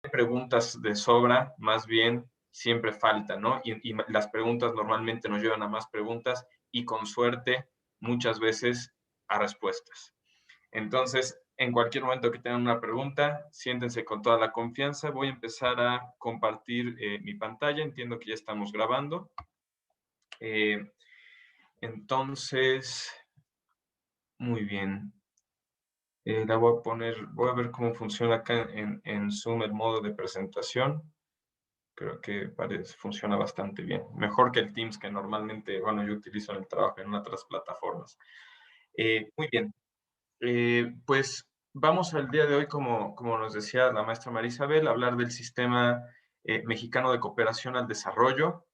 preguntas de sobra, más bien siempre faltan, ¿no? Y las preguntas normalmente nos llevan a más preguntas y con suerte muchas veces a respuestas. Entonces, en cualquier momento que tengan una pregunta, siéntense con toda la confianza. Voy a empezar a compartir mi pantalla. Entiendo que ya estamos grabando. Eh, entonces, muy bien. La voy a poner, voy a ver cómo funciona acá en Zoom el modo de presentación. Creo que funciona bastante bien. Mejor que el Teams que normalmente, bueno, yo utilizo en el trabajo en otras plataformas. Muy bien. Pues vamos al día de hoy, como nos decía la maestra María Isabel, a hablar del sistema mexicano de cooperación al desarrollo.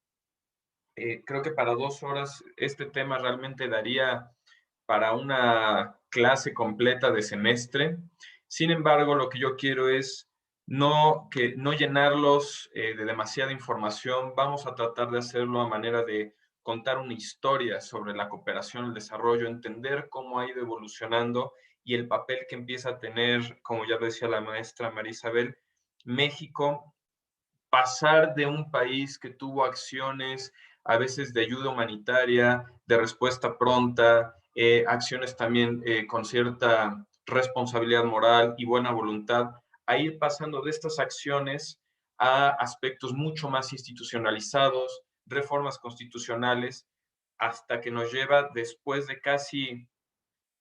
Creo que para 2 horas este tema realmente daría para una clase completa de semestre. Sin embargo, lo que yo quiero es no llenarlos de demasiada información. Vamos a tratar de hacerlo a manera de contar una historia sobre la cooperación, el desarrollo, entender cómo ha ido evolucionando y el papel que empieza a tener, como ya decía la maestra María Isabel, México, pasar de un país que tuvo acciones a veces de ayuda humanitaria, de respuesta pronta, acciones también con cierta responsabilidad moral y buena voluntad, a ir pasando de estas acciones a aspectos mucho más institucionalizados, reformas constitucionales, hasta que nos lleva después de casi,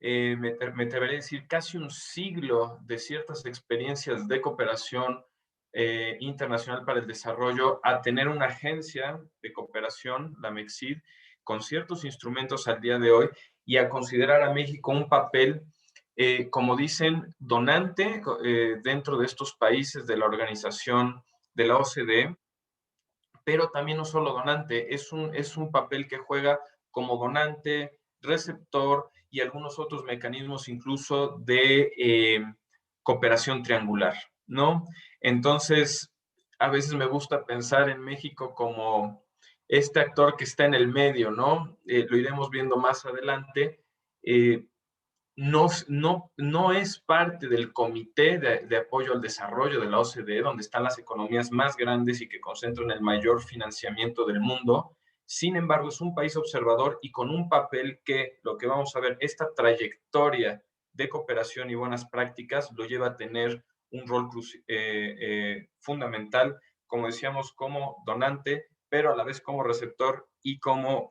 me atrevería a decir, casi un siglo de ciertas experiencias de cooperación internacional para el desarrollo, a tener una agencia de cooperación, la MEXID, con ciertos instrumentos al día de hoy y a considerar a México un papel, como dicen, donante dentro de estos países de la organización de la OCDE, pero también no solo donante, es un papel que juega como donante, receptor y algunos otros mecanismos incluso de cooperación triangular, ¿no? Entonces, a veces me gusta pensar en México como este actor que está en el medio, ¿no? Lo iremos viendo más adelante. Eh, no es parte del Comité de Apoyo al Desarrollo de la OCDE, donde están las economías más grandes y que concentran el mayor financiamiento del mundo. Sin embargo, es un país observador y con un papel que, lo que vamos a ver, esta trayectoria de cooperación y buenas prácticas lo lleva a tener un rol fundamental, como decíamos, como donante, pero a la vez como receptor y como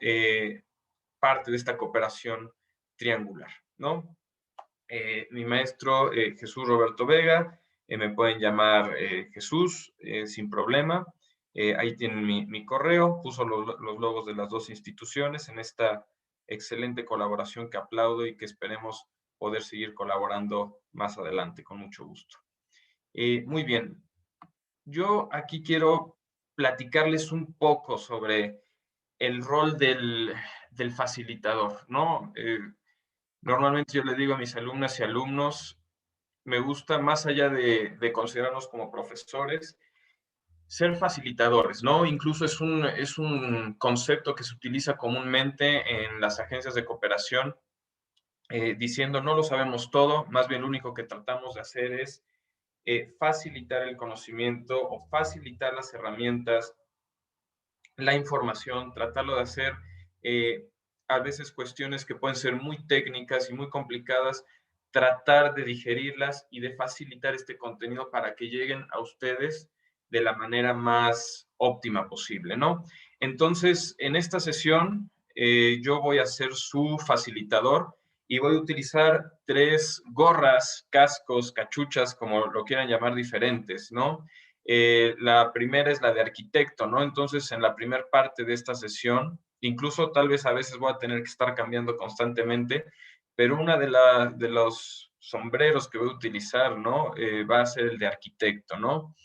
parte de esta cooperación triangular, ¿no? Mi maestro Jesús Roberto Vega, me pueden llamar Jesús sin problema. Ahí tienen mi correo, puso los logos de las dos instituciones en esta excelente colaboración que aplaudo y que esperemos poder seguir colaborando más adelante, con mucho gusto. Muy bien, yo aquí quiero platicarles un poco sobre el rol del facilitador, ¿no? Normalmente yo le digo a mis alumnas y alumnos, me gusta, más allá de considerarnos como profesores, ser facilitadores, ¿no? Incluso es un concepto que se utiliza comúnmente en las agencias de cooperación, diciendo no lo sabemos todo, más bien lo único que tratamos de hacer es facilitar el conocimiento o facilitar las herramientas, la información, tratarlo de hacer eh, a veces cuestiones que pueden ser muy técnicas y muy complicadas, tratar de digerirlas y de facilitar este contenido para que lleguen a ustedes de la manera más óptima posible, ¿no? Entonces, en esta sesión, yo voy a ser su facilitador y voy a utilizar 3 gorras, cascos, cachuchas, como lo quieran llamar, diferentes, ¿no? La primera es la de arquitecto, ¿no? Entonces, en la primera parte de esta sesión, incluso tal vez a veces voy a tener que estar cambiando constantemente, pero una de los sombreros que voy a utilizar, ¿no? Va a ser el de arquitecto, ¿no?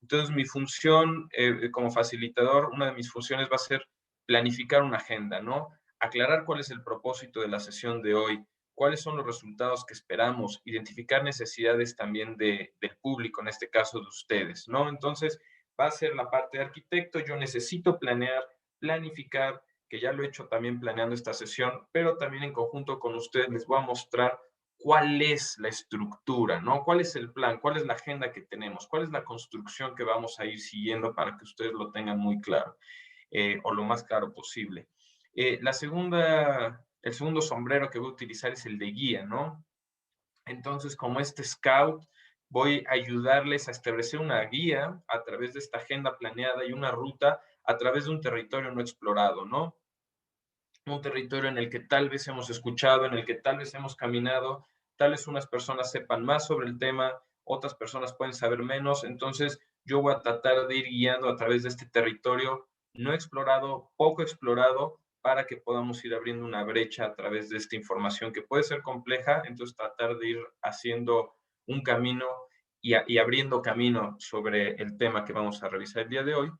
Entonces, mi función como facilitador, una de mis funciones va a ser planificar una agenda, ¿no? Aclarar cuál es el propósito de la sesión de hoy, cuáles son los resultados que esperamos, identificar necesidades también del público, en este caso de ustedes, ¿no? Entonces, va a ser la parte de arquitecto, yo necesito planear, planificar, que ya lo he hecho también planeando esta sesión, pero también en conjunto con ustedes les voy a mostrar cuál es la estructura, ¿no? ¿Cuál es el plan? ¿Cuál es la agenda que tenemos? ¿Cuál es la construcción que vamos a ir siguiendo para que ustedes lo tengan muy claro, o lo más claro posible? El segundo sombrero que voy a utilizar es el de guía, ¿no? Entonces, como este scout, voy a ayudarles a establecer una guía a través de esta agenda planeada y una ruta a través de un territorio no explorado, ¿no? Un territorio en el que tal vez hemos escuchado, en el que tal vez hemos caminado, tal vez unas personas sepan más sobre el tema, otras personas pueden saber menos, entonces yo voy a tratar de ir guiando a través de este territorio no explorado, poco explorado, para que podamos ir abriendo una brecha a través de esta información que puede ser compleja, entonces tratar de ir haciendo un camino y abriendo camino sobre el tema que vamos a revisar el día de hoy.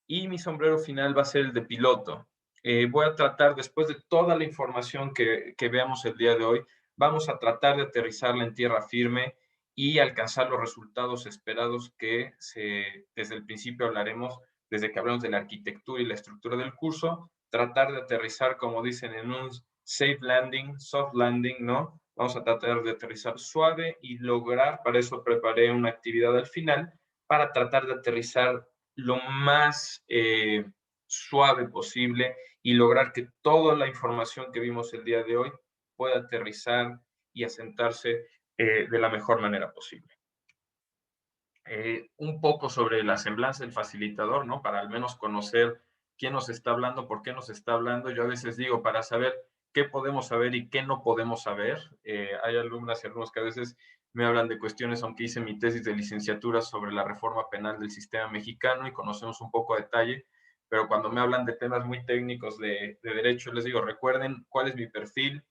Y mi sombrero final va a ser el de piloto. Voy a tratar, después de toda la información que veamos el día de hoy, vamos a tratar de aterrizarla en tierra firme y alcanzar los resultados esperados que desde el principio hablaremos, desde que hablamos de la arquitectura y la estructura del curso, tratar de aterrizar, como dicen, en un safe landing, soft landing, ¿no? Vamos a tratar de aterrizar suave y lograr, para eso preparé una actividad al final, para tratar de aterrizar lo más suave posible y lograr que toda la información que vimos el día de hoy pueda aterrizar y asentarse de la mejor manera posible. Un poco sobre la semblanza del facilitador, ¿no? Para al menos conocer quién nos está hablando, por qué nos está hablando. Yo a veces digo, para saber qué podemos saber y qué no podemos saber. Hay alumnas y alumnos que a veces me hablan de cuestiones, aunque hice mi tesis de licenciatura sobre la reforma penal del sistema mexicano y conocemos un poco a detalle, pero cuando me hablan de temas muy técnicos de derecho, les digo, recuerden cuál es mi perfil.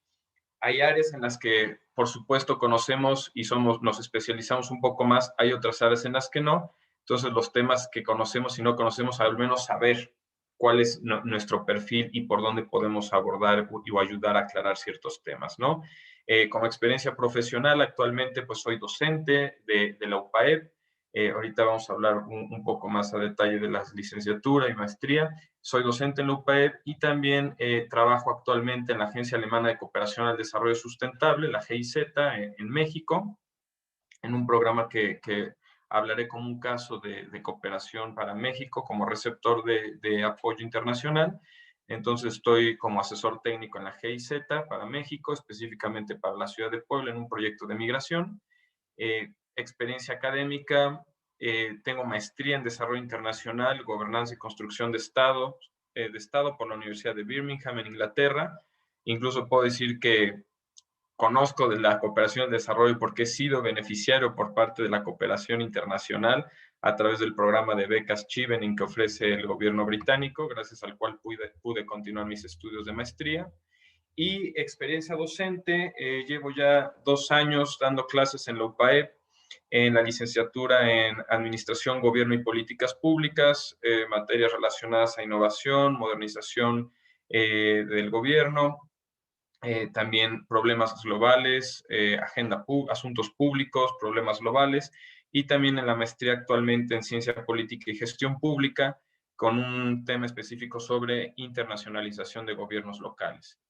Hay áreas en las que, por supuesto, conocemos y nos especializamos un poco más, hay otras áreas en las que no. Entonces, los temas que conocemos y no conocemos, al menos saber cuál es nuestro perfil y por dónde podemos abordar o ayudar a aclarar ciertos temas, ¿no? Como experiencia profesional, actualmente pues soy docente de la UPAEP. Ahorita vamos a hablar un poco más a detalle de la licenciatura y maestría. Soy docente en la UPAEP y también trabajo actualmente en la Agencia Alemana de Cooperación al Desarrollo Sustentable, la GIZ, en México, en un programa que hablaré como un caso de cooperación para México como receptor de apoyo internacional. Entonces estoy como asesor técnico en la GIZ para México, específicamente para la ciudad de Puebla, en un proyecto de migración. Experiencia académica, tengo maestría en Desarrollo Internacional, Gobernanza y Construcción de Estado por la Universidad de Birmingham en Inglaterra. Incluso puedo decir que conozco de la cooperación y desarrollo porque he sido beneficiario por parte de la cooperación internacional a través del programa de becas Chevening que ofrece el gobierno británico, gracias al cual pude continuar mis estudios de maestría. Y experiencia docente, llevo ya 2 años dando clases en la UPAEP, en la licenciatura en Administración, Gobierno y Políticas Públicas, materias relacionadas a innovación, modernización del gobierno, también problemas globales, asuntos públicos, problemas globales, y también en la maestría actualmente en Ciencia Política y Gestión Pública, con un tema específico sobre internacionalización de gobiernos locales.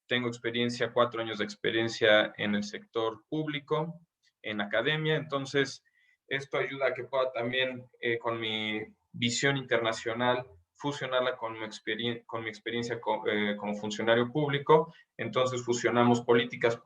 Tengo 4 años de experiencia en el sector público, en academia, entonces esto ayuda a que pueda también, con mi visión internacional, fusionarla con mi experiencia como funcionario público. Entonces fusionamos políticas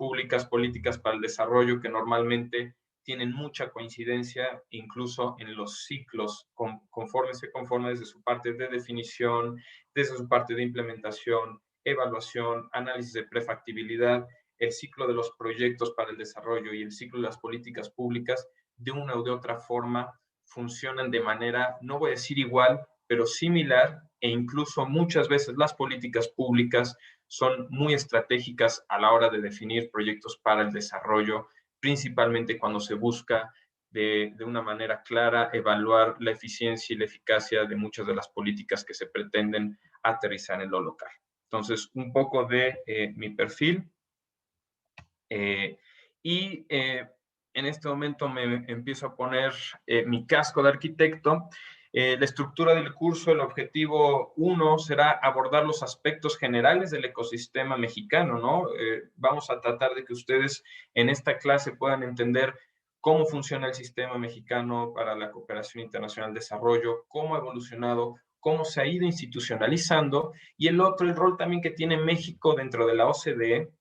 para el desarrollo que normalmente tienen mucha coincidencia, incluso en los ciclos, conforme desde su parte de definición, desde su parte de implementación, evaluación, análisis de prefactibilidad, el ciclo de los proyectos para el desarrollo y el ciclo de las políticas públicas, de una u de otra forma, funcionan de manera, no voy a decir igual, pero similar, e incluso muchas veces las políticas públicas son muy estratégicas a la hora de definir proyectos para el desarrollo, principalmente cuando se busca de una manera clara evaluar la eficiencia y la eficacia de muchas de las políticas que se pretenden aterrizar en lo local. Entonces, un poco de mi perfil. Y en este momento me empiezo a poner mi casco de arquitecto. La estructura del curso, el objetivo 1 será abordar los aspectos generales del ecosistema mexicano, ¿no? Vamos a tratar de que ustedes en esta clase puedan entender cómo funciona el sistema mexicano para la cooperación internacional de desarrollo, cómo ha evolucionado, cómo se ha ido institucionalizando, y el otro, el rol también que tiene México dentro de la OCDE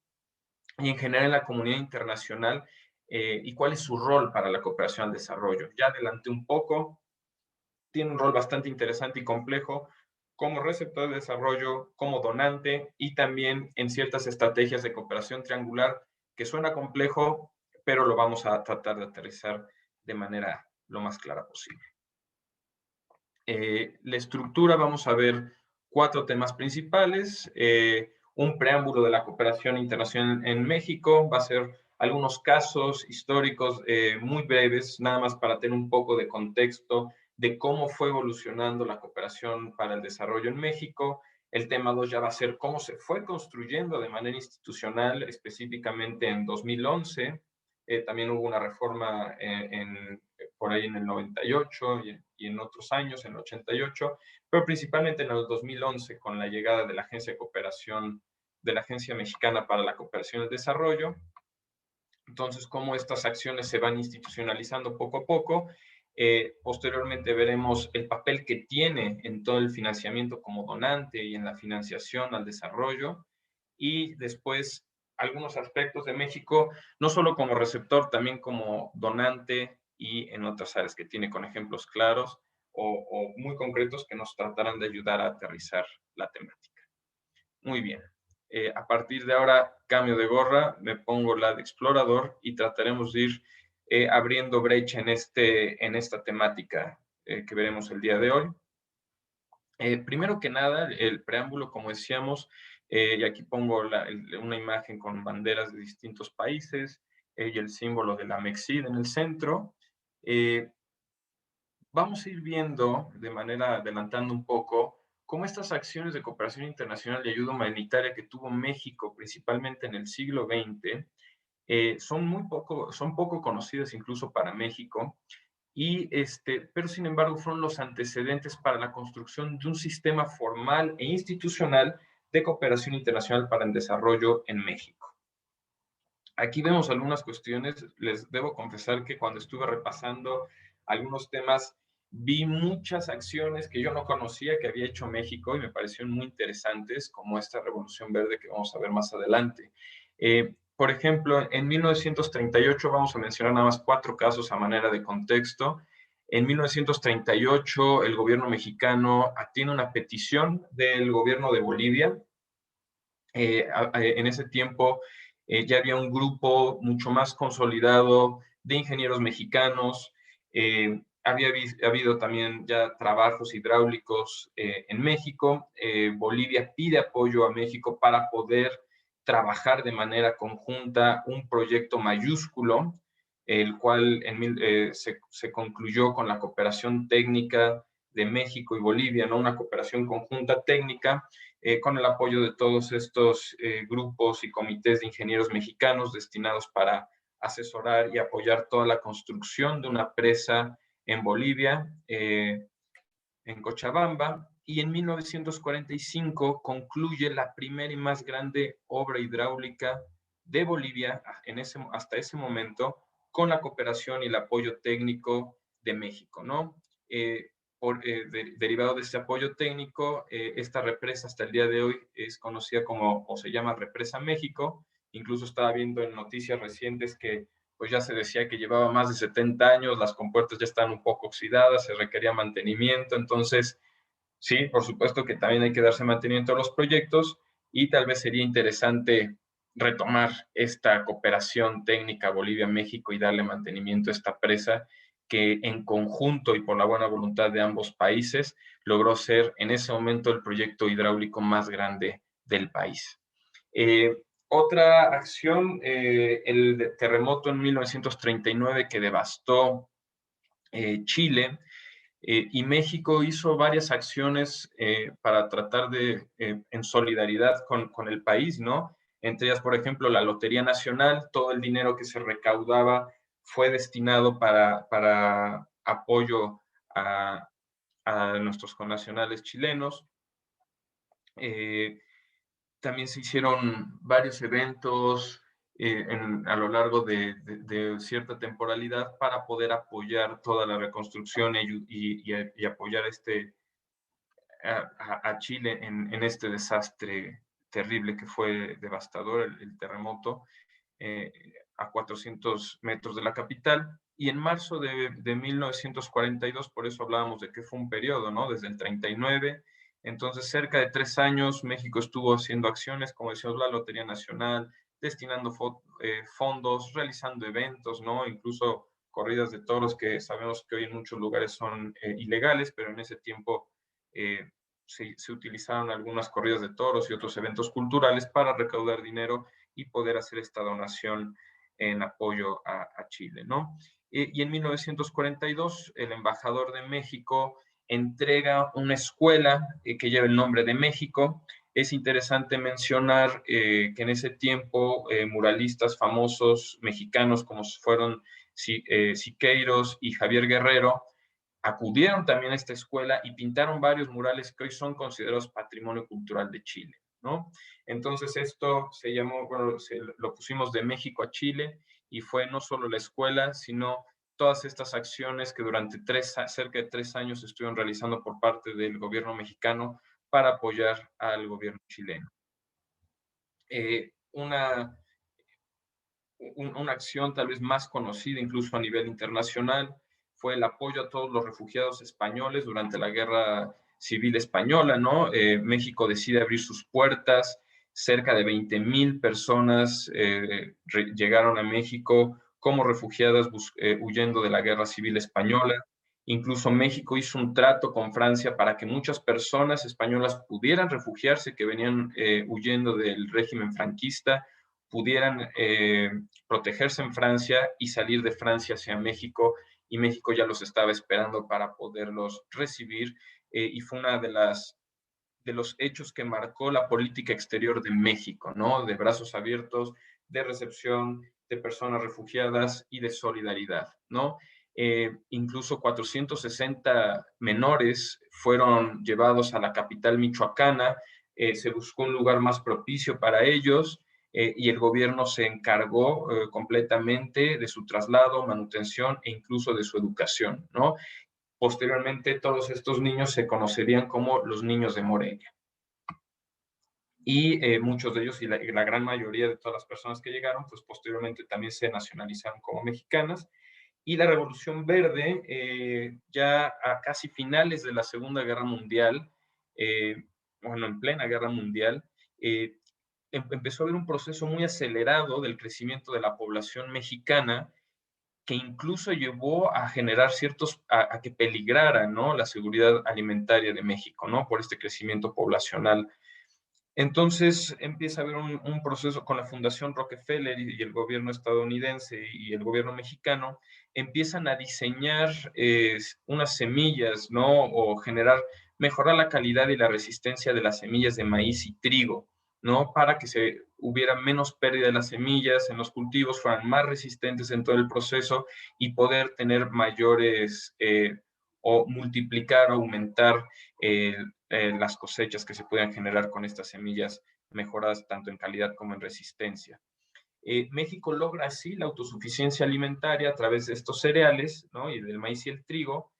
y en general en la comunidad internacional, y cuál es su rol para la cooperación al desarrollo. Ya adelanté un poco, tiene un rol bastante interesante y complejo como receptor de desarrollo, como donante y también en ciertas estrategias de cooperación triangular, que suena complejo, pero lo vamos a tratar de aterrizar de manera lo más clara posible. La estructura, vamos a ver 4 temas principales. Un preámbulo de la cooperación internacional en México, va a ser algunos casos históricos muy breves, nada más para tener un poco de contexto de cómo fue evolucionando la cooperación para el desarrollo en México. El tema 2 ya va a ser cómo se fue construyendo de manera institucional, específicamente en 2011. También hubo una reforma por ahí en el 98 y en otros años, en el 88, pero principalmente en el 2011 con la llegada de la Agencia de Cooperación, de la Agencia Mexicana para la Cooperación y el Desarrollo. Entonces, cómo estas acciones se van institucionalizando poco a poco. Posteriormente veremos el papel que tiene en todo el financiamiento como donante y en la financiación al desarrollo. Y después algunos aspectos de México, no solo como receptor, también como donante y en otras áreas que tiene con ejemplos claros o muy concretos que nos tratarán de ayudar a aterrizar la temática. Muy bien. A partir de ahora, cambio de gorra, me pongo la de explorador y trataremos de ir abriendo brecha en esta temática que veremos el día de hoy. Primero que nada, el preámbulo, como decíamos, y aquí pongo una imagen con banderas de distintos países y el símbolo de la MEXID en el centro. Vamos a ir viendo, de manera adelantando un poco, cómo estas acciones de cooperación internacional y ayuda humanitaria que tuvo México, principalmente en el siglo XX, son poco conocidas incluso para México, pero sin embargo fueron los antecedentes para la construcción de un sistema formal e institucional de cooperación internacional para el desarrollo en México. Aquí vemos algunas cuestiones. Les debo confesar que cuando estuve repasando algunos temas, vi muchas acciones que yo no conocía que había hecho México y me parecieron muy interesantes, como esta Revolución Verde que vamos a ver más adelante. Por ejemplo, en 1938, vamos a mencionar nada más 4 casos a manera de contexto. En 1938, el gobierno mexicano tiene una petición del gobierno de Bolivia. En ese tiempo ya había un grupo mucho más consolidado de ingenieros mexicanos. Había habido también ya trabajos hidráulicos en México. Bolivia pide apoyo a México para poder trabajar de manera conjunta un proyecto mayúsculo, el cual se concluyó con la cooperación técnica de México y Bolivia, ¿no? Una cooperación conjunta técnica con el apoyo de todos estos grupos y comités de ingenieros mexicanos destinados para asesorar y apoyar toda la construcción de una presa en Bolivia, en Cochabamba, y en 1945 concluye la primera y más grande obra hidráulica de Bolivia hasta ese momento, con la cooperación y el apoyo técnico de México, ¿no? Derivado de este apoyo técnico, esta represa hasta el día de hoy es conocida como, o se llama Represa México. Incluso estaba viendo en noticias recientes que pues ya se decía que llevaba más de 70 años, las compuertas ya están un poco oxidadas, se requería mantenimiento. Entonces, sí, por supuesto que también hay que darse mantenimiento a los proyectos y tal vez sería interesante retomar esta cooperación técnica Bolivia-México y darle mantenimiento a esta presa que en conjunto y por la buena voluntad de ambos países logró ser en ese momento el proyecto hidráulico más grande del país. Otra acción, el terremoto en 1939 que devastó Chile, y México hizo varias acciones para tratar de, en solidaridad con el país, ¿no? Entre ellas, por ejemplo, la Lotería Nacional, todo el dinero que se recaudaba fue destinado para apoyo a nuestros connacionales chilenos. También se hicieron varios eventos a lo largo de cierta temporalidad para poder apoyar toda la reconstrucción y apoyar a Chile en este desastre terrible que fue devastador, el terremoto, eh, a 400 metros de la capital. Y en marzo de 1942, por eso hablábamos de que fue un periodo, ¿no? Desde el 39, entonces cerca de 3 años, México estuvo haciendo acciones, como decíamos, la Lotería Nacional, destinando fondos, realizando eventos, ¿no? Incluso corridas de toros que sabemos que hoy en muchos lugares son ilegales, pero en ese tiempo eh, se utilizaron algunas corridas de toros y otros eventos culturales para recaudar dinero y poder hacer esta donación en apoyo a Chile, ¿no? Y en 1942, el embajador de México entrega una escuela que lleva el nombre de México. Es interesante mencionar que en ese tiempo muralistas famosos mexicanos como fueron Siqueiros y Javier Guerrero acudieron también a esta escuela y pintaron varios murales que hoy son considerados patrimonio cultural de Chile, ¿no? Entonces esto se llamó, bueno, lo pusimos de México a Chile y fue no solo la escuela, sino todas estas acciones que durante cerca de 3 años estuvieron realizando por parte del gobierno mexicano para apoyar al gobierno chileno. Una una acción tal vez más conocida incluso a nivel internacional fue el apoyo a todos los refugiados españoles durante la Guerra Civil Española, ¿no? México decide abrir sus puertas, cerca de 20,000 personas llegaron a México como refugiadas huyendo de la Guerra Civil Española. Incluso México hizo un trato con Francia para que muchas personas españolas pudieran refugiarse que venían huyendo del régimen franquista, pudieran protegerse en Francia y salir de Francia hacia México, y México ya los estaba esperando para poderlos recibir, y fue una de los hechos que marcó la política exterior de México, ¿no? De brazos abiertos, de recepción de personas refugiadas y de solidaridad, ¿no? Incluso 460 menores fueron llevados a la capital michoacana, se buscó un lugar más propicio para ellos, y el gobierno se encargó completamente de su traslado, manutención e incluso de su educación, ¿no? Posteriormente, todos estos niños se conocerían como los niños de Morelia. Y muchos de ellos, y la gran mayoría de todas las personas que llegaron, pues posteriormente también se nacionalizaron como mexicanas. Y la Revolución Verde, ya a casi finales de la Segunda Guerra Mundial, bueno, en plena Guerra Mundial, empezó a haber un proceso muy acelerado del crecimiento de la población mexicana, que incluso llevó a generar a que peligrara, ¿no?, la seguridad alimentaria de México, ¿no?, por este crecimiento poblacional. Entonces empieza a haber un proceso con la Fundación Rockefeller y el gobierno estadounidense y el gobierno mexicano, empiezan a diseñar unas semillas, ¿no? O mejorar la calidad y la resistencia de las semillas de maíz y trigo, ¿no? Para que hubiera menos pérdida de las semillas en los cultivos, fueran más resistentes en todo el proceso y poder tener mayores o multiplicar, aumentar eh, las cosechas que se puedan generar con estas semillas mejoradas tanto en calidad como en resistencia. México logra así la autosuficiencia alimentaria a través de estos cereales, ¿no?, y del maíz y el trigo,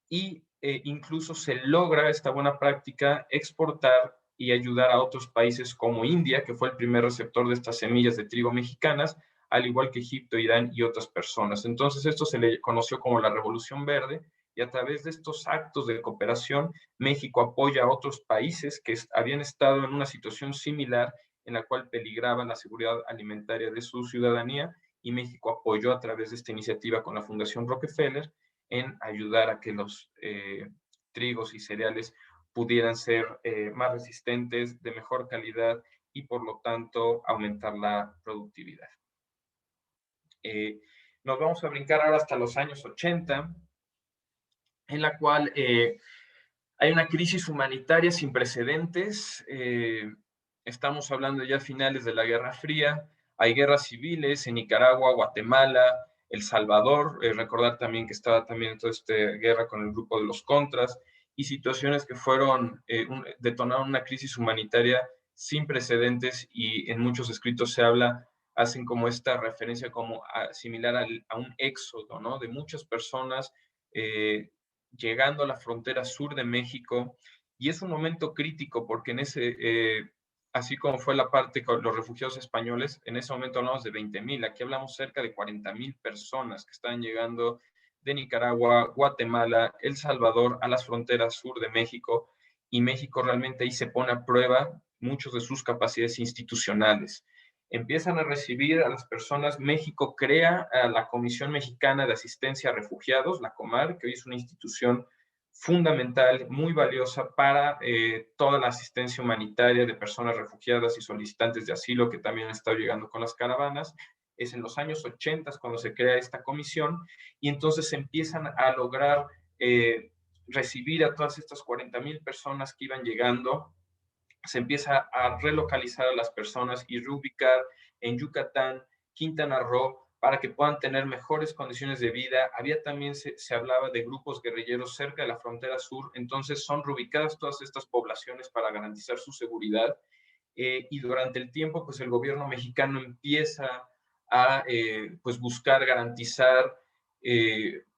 y incluso se logra esta buena práctica exportar y ayudar a otros países como India, que fue el primer receptor de estas semillas de trigo mexicanas, al igual que Egipto, Irán y otras personas. Entonces esto se le conoció como la Revolución Verde, y a través de estos actos de cooperación, México apoya a otros países que habían estado en una situación similar en la cual peligraba la seguridad alimentaria de su ciudadanía, y México apoyó a través de esta iniciativa con la Fundación Rockefeller en ayudar a que los trigos y cereales pudieran ser más resistentes, de mejor calidad y por lo tanto aumentar la productividad. Nos vamos a brincar ahora hasta los años 80, en la cual hay una crisis humanitaria sin precedentes. Estamos hablando ya finales de la Guerra Fría. Hay guerras civiles en Nicaragua, Guatemala, El Salvador. Recordar también que estaba también en toda esta guerra con el grupo de los Contras. y situaciones que fueron, detonaron una crisis humanitaria sin precedentes, y en muchos escritos se habla, hacen como esta referencia como similar a un éxodo, ¿no? De muchas personas eh, llegando a la frontera sur de México, y es un momento crítico porque en así como fue la parte con los refugiados españoles, en ese momento hablamos de 20,000, aquí hablamos cerca de 40,000 personas que están llegando de Nicaragua, Guatemala, El Salvador, a las fronteras sur de México, y México realmente ahí se pone a prueba muchas de sus capacidades institucionales. Empiezan a recibir a las personas, México crea a la Comisión Mexicana de Asistencia a Refugiados, la COMAR, que hoy es una institución fundamental, muy valiosa para toda la asistencia humanitaria de personas refugiadas y solicitantes de asilo que también han estado llegando con las caravanas. Es en los años 80 cuando se crea esta comisión, y entonces se empiezan a lograr recibir a todas estas 40,000 personas que iban llegando. Se empieza a relocalizar a las personas y reubicar en Yucatán, Quintana Roo, para que puedan tener mejores condiciones de vida. Había también, se hablaba de grupos guerrilleros cerca de la frontera sur, entonces son reubicadas todas estas poblaciones para garantizar su seguridad. Y durante el tiempo, pues el gobierno mexicano empieza a pues buscar garantizar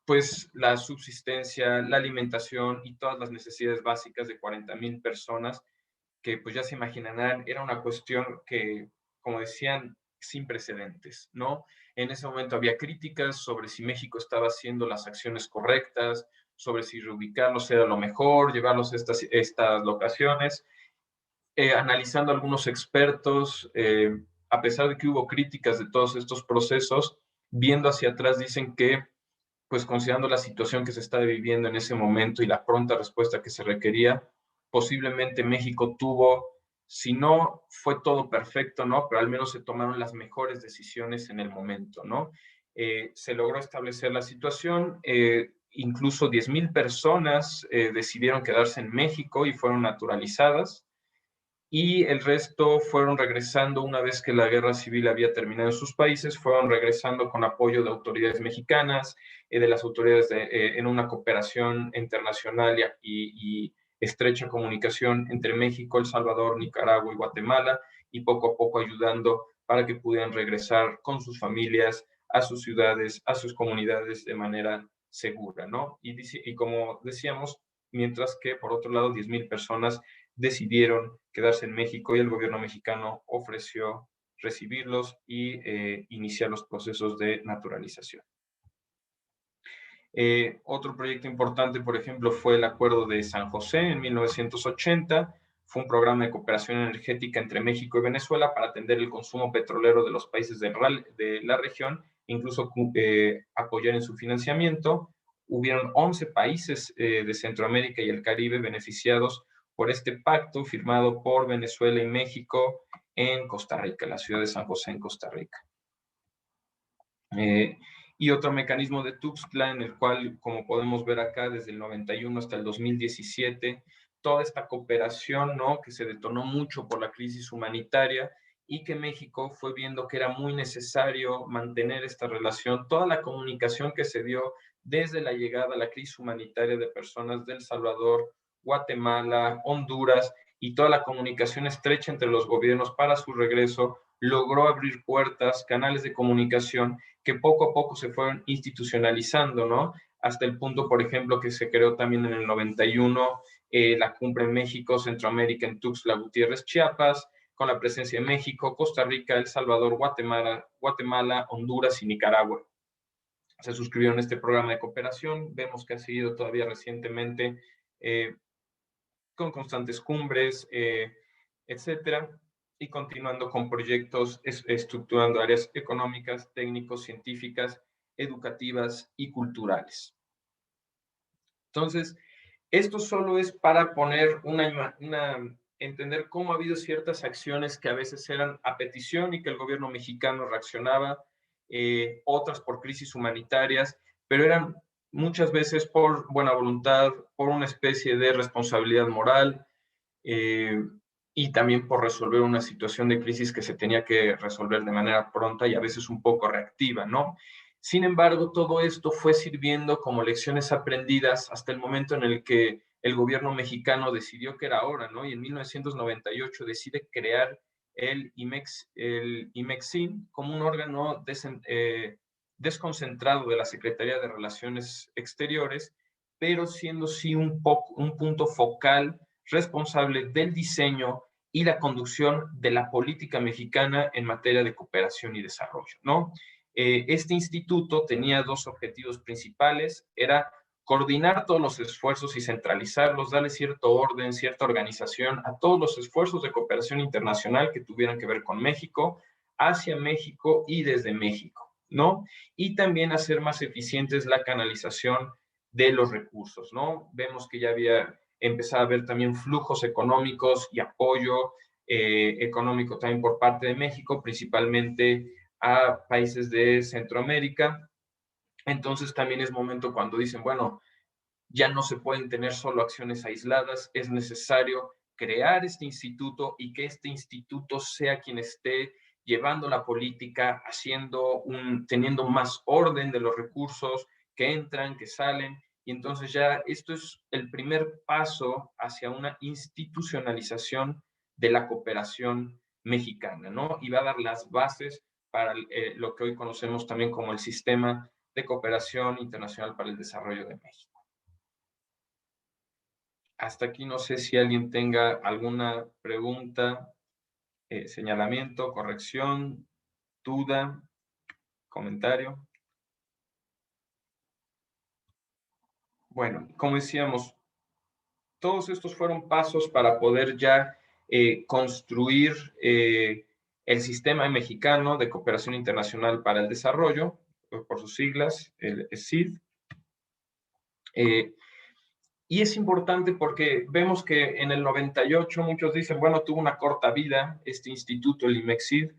pues la subsistencia, la alimentación y todas las necesidades básicas de 40,000 personas, que pues ya se imaginarán, era una cuestión que, como decían, sin precedentes, ¿no? En ese momento había críticas sobre si México estaba haciendo las acciones correctas, sobre si reubicarlos era lo mejor, llevarlos a estas locaciones. Analizando algunos expertos, a pesar de que hubo críticas de todos estos procesos, viendo hacia atrás dicen que, pues considerando la situación que se está viviendo en ese momento y la pronta respuesta que se requería, posiblemente México tuvo, si no fue todo perfecto, ¿no? Pero al menos se tomaron las mejores decisiones en el momento, ¿no? Se logró establecer la situación, incluso 10,000 personas decidieron quedarse en México y fueron naturalizadas, y el resto fueron regresando una vez que la guerra civil había terminado en sus países, fueron regresando con apoyo de autoridades mexicanas, de las autoridades en una cooperación internacional y estrecha comunicación entre México, El Salvador, Nicaragua y Guatemala, y poco a poco ayudando para que pudieran regresar con sus familias a sus ciudades, a sus comunidades de manera segura, ¿no? Y como decíamos, mientras que por otro lado 10,000 personas decidieron quedarse en México, y el gobierno mexicano ofreció recibirlos y iniciar los procesos de naturalización. Otro proyecto importante, por ejemplo, fue el Acuerdo de San José en 1980. Fue un programa de cooperación energética entre México y Venezuela para atender el consumo petrolero de los países de la región, incluso apoyar en su financiamiento. Hubieron 11 países de Centroamérica y el Caribe beneficiados por este pacto firmado por Venezuela y México en Costa Rica, la ciudad de San José en Costa Rica. Y otro mecanismo de Tuxtla, en el cual, como podemos ver acá, desde el 91 hasta el 2017, toda esta cooperación, ¿no?, que se detonó mucho por la crisis humanitaria, y que México fue viendo que era muy necesario mantener esta relación, toda la comunicación que se dio desde la llegada a la crisis humanitaria de personas de El Salvador, Guatemala, Honduras, y toda la comunicación estrecha entre los gobiernos para su regreso, logró abrir puertas, canales de comunicación que poco a poco se fueron institucionalizando, ¿no? Hasta el punto, por ejemplo, que se creó también en el 91 la Cumbre en México, Centroamérica, en Tuxtla Gutiérrez, Chiapas, con la presencia de México, Costa Rica, El Salvador, Guatemala, Honduras y Nicaragua. Se suscribieron a este programa de cooperación. Vemos que ha seguido todavía recientemente con constantes cumbres, etcétera, y continuando con proyectos estructurando áreas económicas, técnicos, científicas, educativas y culturales. Entonces, esto solo es para poner entender cómo ha habido ciertas acciones que a veces eran a petición y que el gobierno mexicano reaccionaba, otras por crisis humanitarias, pero eran muchas veces por buena voluntad, por una especie de responsabilidad moral, y también por resolver una situación de crisis que se tenía que resolver de manera pronta y a veces un poco reactiva, ¿no? Sin embargo, todo esto fue sirviendo como lecciones aprendidas hasta el momento en el que el gobierno mexicano decidió que era hora, ¿no? Y en 1998 decide crear el IMEXIN como un órgano desconcentrado de la Secretaría de Relaciones Exteriores, pero siendo sí un punto focal responsable del diseño y la conducción de la política mexicana en materia de cooperación y desarrollo, ¿no? Este instituto tenía dos objetivos principales, era coordinar todos los esfuerzos y centralizarlos, darle cierto orden, cierta organización a todos los esfuerzos de cooperación internacional que tuvieran que ver con México, hacia México y desde México, ¿no? Y también hacer más eficientes la canalización de los recursos, ¿no? Vemos que ya había empezado a haber también flujos económicos y apoyo económico también por parte de México, principalmente a países de Centroamérica. Entonces también es momento cuando dicen, bueno, ya no se pueden tener solo acciones aisladas, es necesario crear este instituto y que este instituto sea quien esté llevando la política, teniendo más orden de los recursos que entran, que salen, y entonces ya esto es el primer paso hacia una institucionalización de la cooperación mexicana, ¿no? Y va a dar las bases para lo que hoy conocemos también como el Sistema de Cooperación Internacional para el Desarrollo de México. Hasta aquí no sé si alguien tenga alguna pregunta, señalamiento, corrección, duda, comentario. Bueno, como decíamos, todos estos fueron pasos para poder ya construir el Sistema Mexicano de Cooperación Internacional para el Desarrollo, por sus siglas, el SID. Y es importante porque vemos que en el 98 muchos dicen, bueno, tuvo una corta vida este instituto, el IMEXID,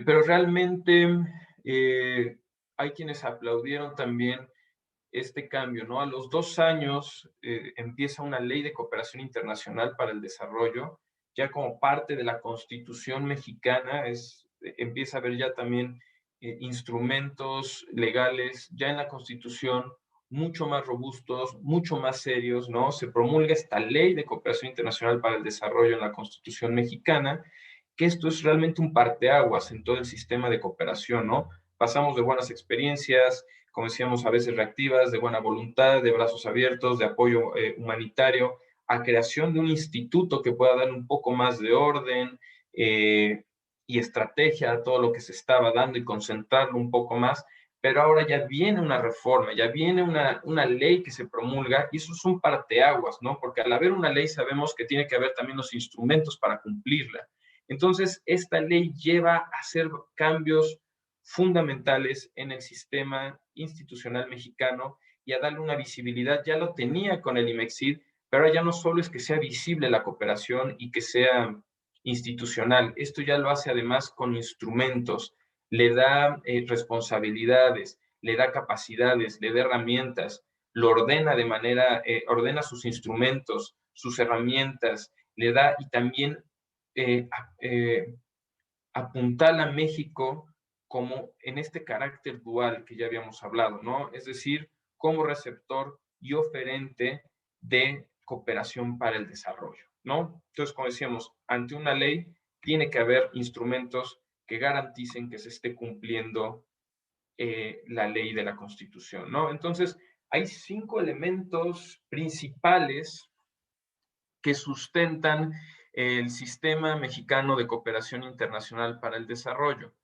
pero realmente hay quienes aplaudieron también este cambio, ¿no? A los 2 años empieza una ley de cooperación internacional para el desarrollo, ya como parte de la Constitución mexicana, empieza a haber ya también instrumentos legales, ya en la Constitución, mucho más robustos, mucho más serios, ¿no? Se promulga esta ley de cooperación internacional para el desarrollo en la Constitución mexicana, que esto es realmente un parteaguas en todo el sistema de cooperación, ¿no? Pasamos de buenas experiencias, como decíamos, a veces reactivas, de buena voluntad, de brazos abiertos, de apoyo humanitario, a creación de un instituto que pueda dar un poco más de orden y estrategia a todo lo que se estaba dando y concentrarlo un poco más, pero ahora ya viene una reforma, ya viene una ley que se promulga y eso es un parteaguas, ¿no? Porque al haber una ley sabemos que tiene que haber también los instrumentos para cumplirla. Entonces, esta ley lleva a hacer cambios fundamentales en el sistema institucional mexicano y a darle una visibilidad. Ya lo tenía con el IMEXID, pero ya no solo es que sea visible la cooperación y que sea institucional, esto ya lo hace además con instrumentos, le da responsabilidades, le da capacidades, le da herramientas, lo ordena de manera, ordena sus instrumentos, sus herramientas, le da y también eh, eh, apuntala a México como en este carácter dual que ya habíamos hablado, ¿no? Es decir, como receptor y oferente de cooperación para el desarrollo, ¿no? Entonces, como decíamos, ante una ley tiene que haber instrumentos que garanticen que se esté cumpliendo la ley de la Constitución, ¿no? Entonces, hay 5 elementos principales que sustentan el Sistema Mexicano de Cooperación Internacional para el Desarrollo.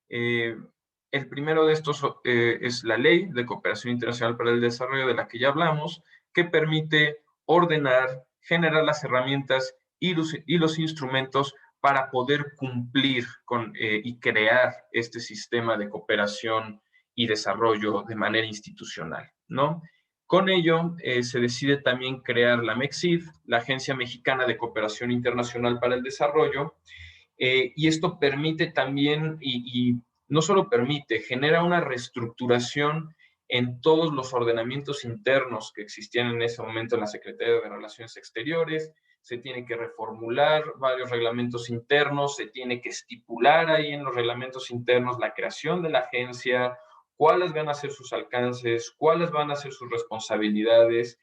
El primero de estos es la Ley de Cooperación Internacional para el Desarrollo, de la que ya hablamos, que permite ordenar, generar las herramientas y los instrumentos para poder cumplir y crear este sistema de cooperación y desarrollo de manera institucional, ¿no? Con ello, se decide también crear la MEXID, la Agencia Mexicana de Cooperación Internacional para el Desarrollo, y esto permite también, y no solo permite, genera una reestructuración en todos los ordenamientos internos que existían en ese momento en la Secretaría de Relaciones Exteriores. Se tiene que reformular varios reglamentos internos, se tiene que estipular ahí en los reglamentos internos la creación de la agencia, cuáles van a ser sus alcances, cuáles van a ser sus responsabilidades,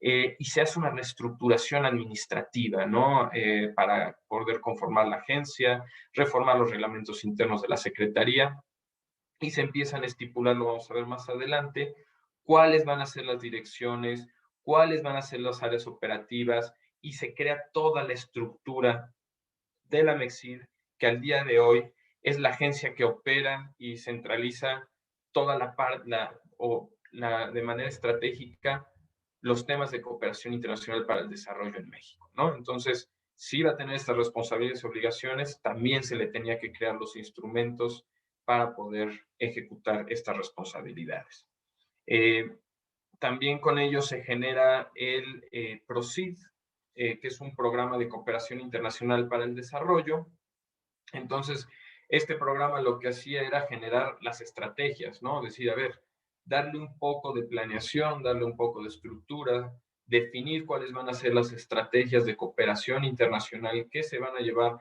y se hace una reestructuración administrativa, ¿no? Para poder conformar la agencia, reformar los reglamentos internos de la Secretaría, y se empiezan a estipular, lo vamos a ver más adelante, cuáles van a ser las direcciones, cuáles van a ser las áreas operativas, y se crea toda la estructura de la MEXID, que al día de hoy es la agencia que opera y centraliza toda la parte, de manera estratégica, los temas de cooperación internacional para el desarrollo en México, ¿no? Entonces, si iba a tener estas responsabilidades y obligaciones, también se le tenía que crear los instrumentos para poder ejecutar estas responsabilidades. También con ello se genera el PROCID, que es un programa de cooperación internacional para el desarrollo. Entonces, este programa lo que hacía era generar las estrategias, ¿no? Decir, a ver, darle un poco de planeación, darle un poco de estructura, definir cuáles van a ser las estrategias de cooperación internacional que se van a llevar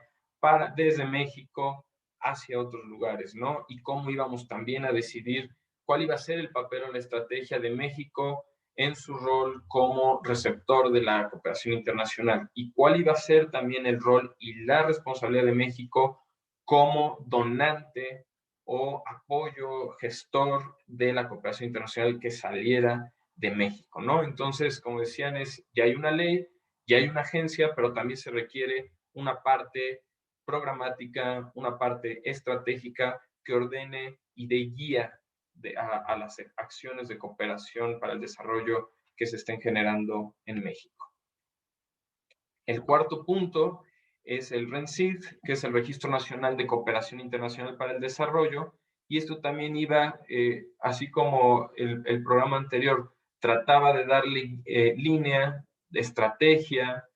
desde México hacia otros lugares, ¿no? Y cómo íbamos también a decidir cuál iba a ser el papel o la estrategia de México en su rol como receptor de la cooperación internacional y cuál iba a ser también el rol y la responsabilidad de México como donante o apoyo gestor de la cooperación internacional que saliera de México, ¿no? Entonces, como decían, ya hay una ley, ya hay una agencia, pero también se requiere una parte programática, una parte estratégica que ordene y dé guía a las acciones de cooperación para el desarrollo que se estén generando en México. El cuarto punto es el RENCID, que es el Registro Nacional de Cooperación Internacional para el Desarrollo, y esto también iba, así como el programa anterior, trataba de darle línea, de estrategia,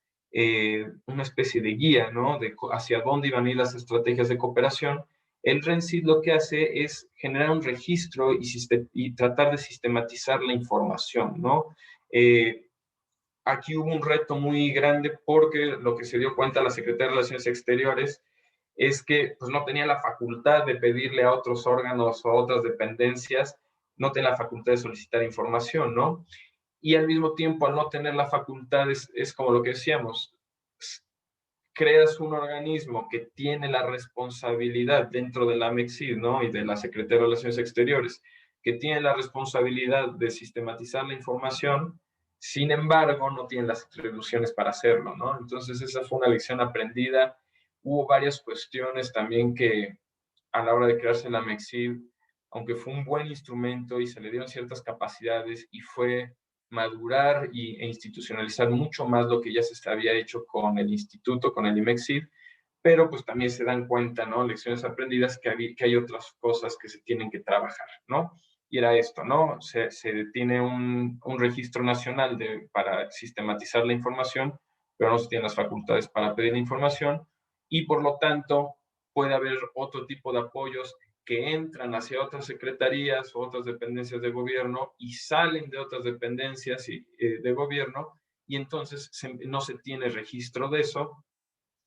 una especie de guía, ¿no? Hacia dónde iban a ir las estrategias de cooperación. El RENCID lo que hace es generar un registro y tratar de sistematizar la información, ¿no? Aquí hubo un reto muy grande porque lo que se dio cuenta la Secretaría de Relaciones Exteriores es que pues, no tenía la facultad de pedirle a otros órganos o a otras dependencias, no tenía la facultad de solicitar información, ¿no? Y al mismo tiempo, al no tener la facultad, es como lo que decíamos, creas un organismo que tiene la responsabilidad dentro de la MEXID, ¿no? Y de la Secretaría de Relaciones Exteriores, que tiene la responsabilidad de sistematizar la información, sin embargo, no tiene las atribuciones para hacerlo, ¿no? Entonces, esa fue una lección aprendida. Hubo varias cuestiones también que a la hora de crearse la MEXID, aunque fue un buen instrumento y se le dieron ciertas capacidades y fue madurar e institucionalizar mucho más lo que ya se había hecho con el instituto, con el IMEXID, pero pues también se dan cuenta, ¿no? Lecciones aprendidas que hay otras cosas que se tienen que trabajar, ¿no? Y era esto, ¿no? Se tiene un registro nacional para sistematizar la información, pero no se tienen las facultades para pedir la información y por lo tanto puede haber otro tipo de apoyos que entran hacia otras secretarías o otras dependencias de gobierno y salen de otras dependencias de gobierno y entonces no se tiene registro de eso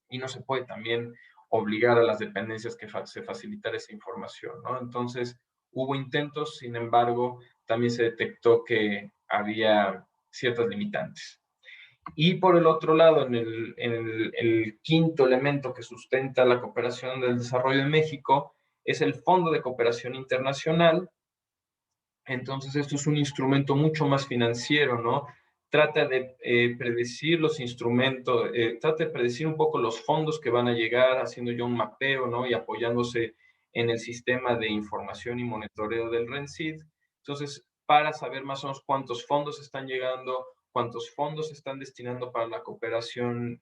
y no se puede también obligar a las dependencias que se facilitara esa información, ¿no? Entonces hubo intentos, sin embargo, también se detectó que había ciertas limitantes. Y por el otro lado, el quinto elemento que sustenta la cooperación del desarrollo de México es el Fondo de Cooperación Internacional. Entonces, esto es un instrumento mucho más financiero, ¿no? Trata de predecir los instrumentos, trata de predecir un poco los fondos que van a llegar, haciendo ya un mapeo, ¿no? Y apoyándose en el sistema de información y monitoreo del RENCID. Entonces, para saber más o menos cuántos fondos están llegando, cuántos fondos se están destinando para la cooperación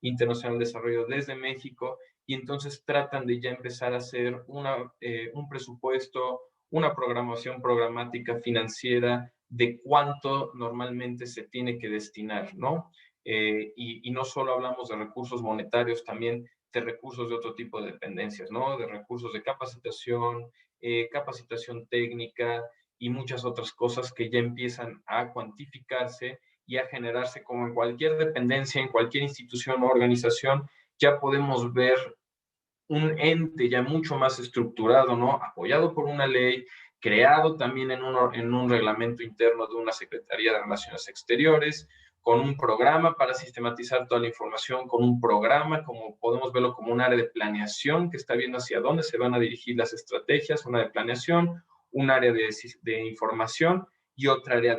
internacional de desarrollo desde México, y entonces tratan de ya empezar a hacer un presupuesto, una programación programática financiera de cuánto normalmente se tiene que destinar, ¿no? Y no solo hablamos de recursos monetarios, también de recursos de otro tipo de dependencias, ¿no? De recursos de capacitación, capacitación técnica y muchas otras cosas que ya empiezan a cuantificarse y a generarse como en cualquier dependencia, en cualquier institución o organización, ya podemos ver un ente ya mucho más estructurado, ¿no? Apoyado por una ley creado también en un reglamento interno de una Secretaría de Relaciones Exteriores, con un programa para sistematizar toda la información, con un programa, como podemos verlo como un área de planeación que está viendo hacia dónde se van a dirigir las estrategias, una de planeación, un área de información y otra área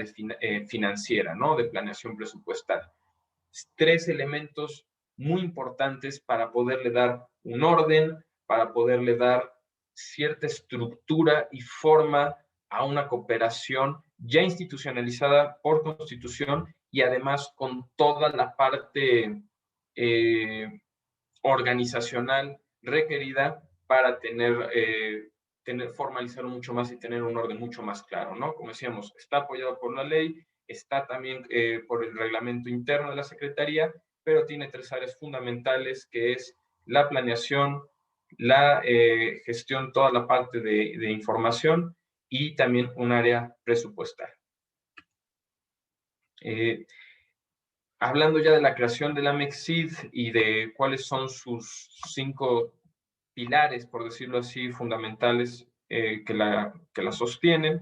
financiera, ¿no? De planeación presupuestal. 3 elementos muy importantes para poderle dar un orden, para poderle dar cierta estructura y forma a una cooperación ya institucionalizada por Constitución y además con toda la parte organizacional requerida para formalizarlo mucho más y tener un orden mucho más claro, ¿no? Como decíamos, está apoyado por la ley, está también por el reglamento interno de la Secretaría, pero tiene 3 áreas fundamentales, que es la planeación, la gestión, toda la parte de información y también un área presupuestal. Hablando ya de la creación de la MEXID y de cuáles son sus 5 pilares, por decirlo así, fundamentales que la sostienen.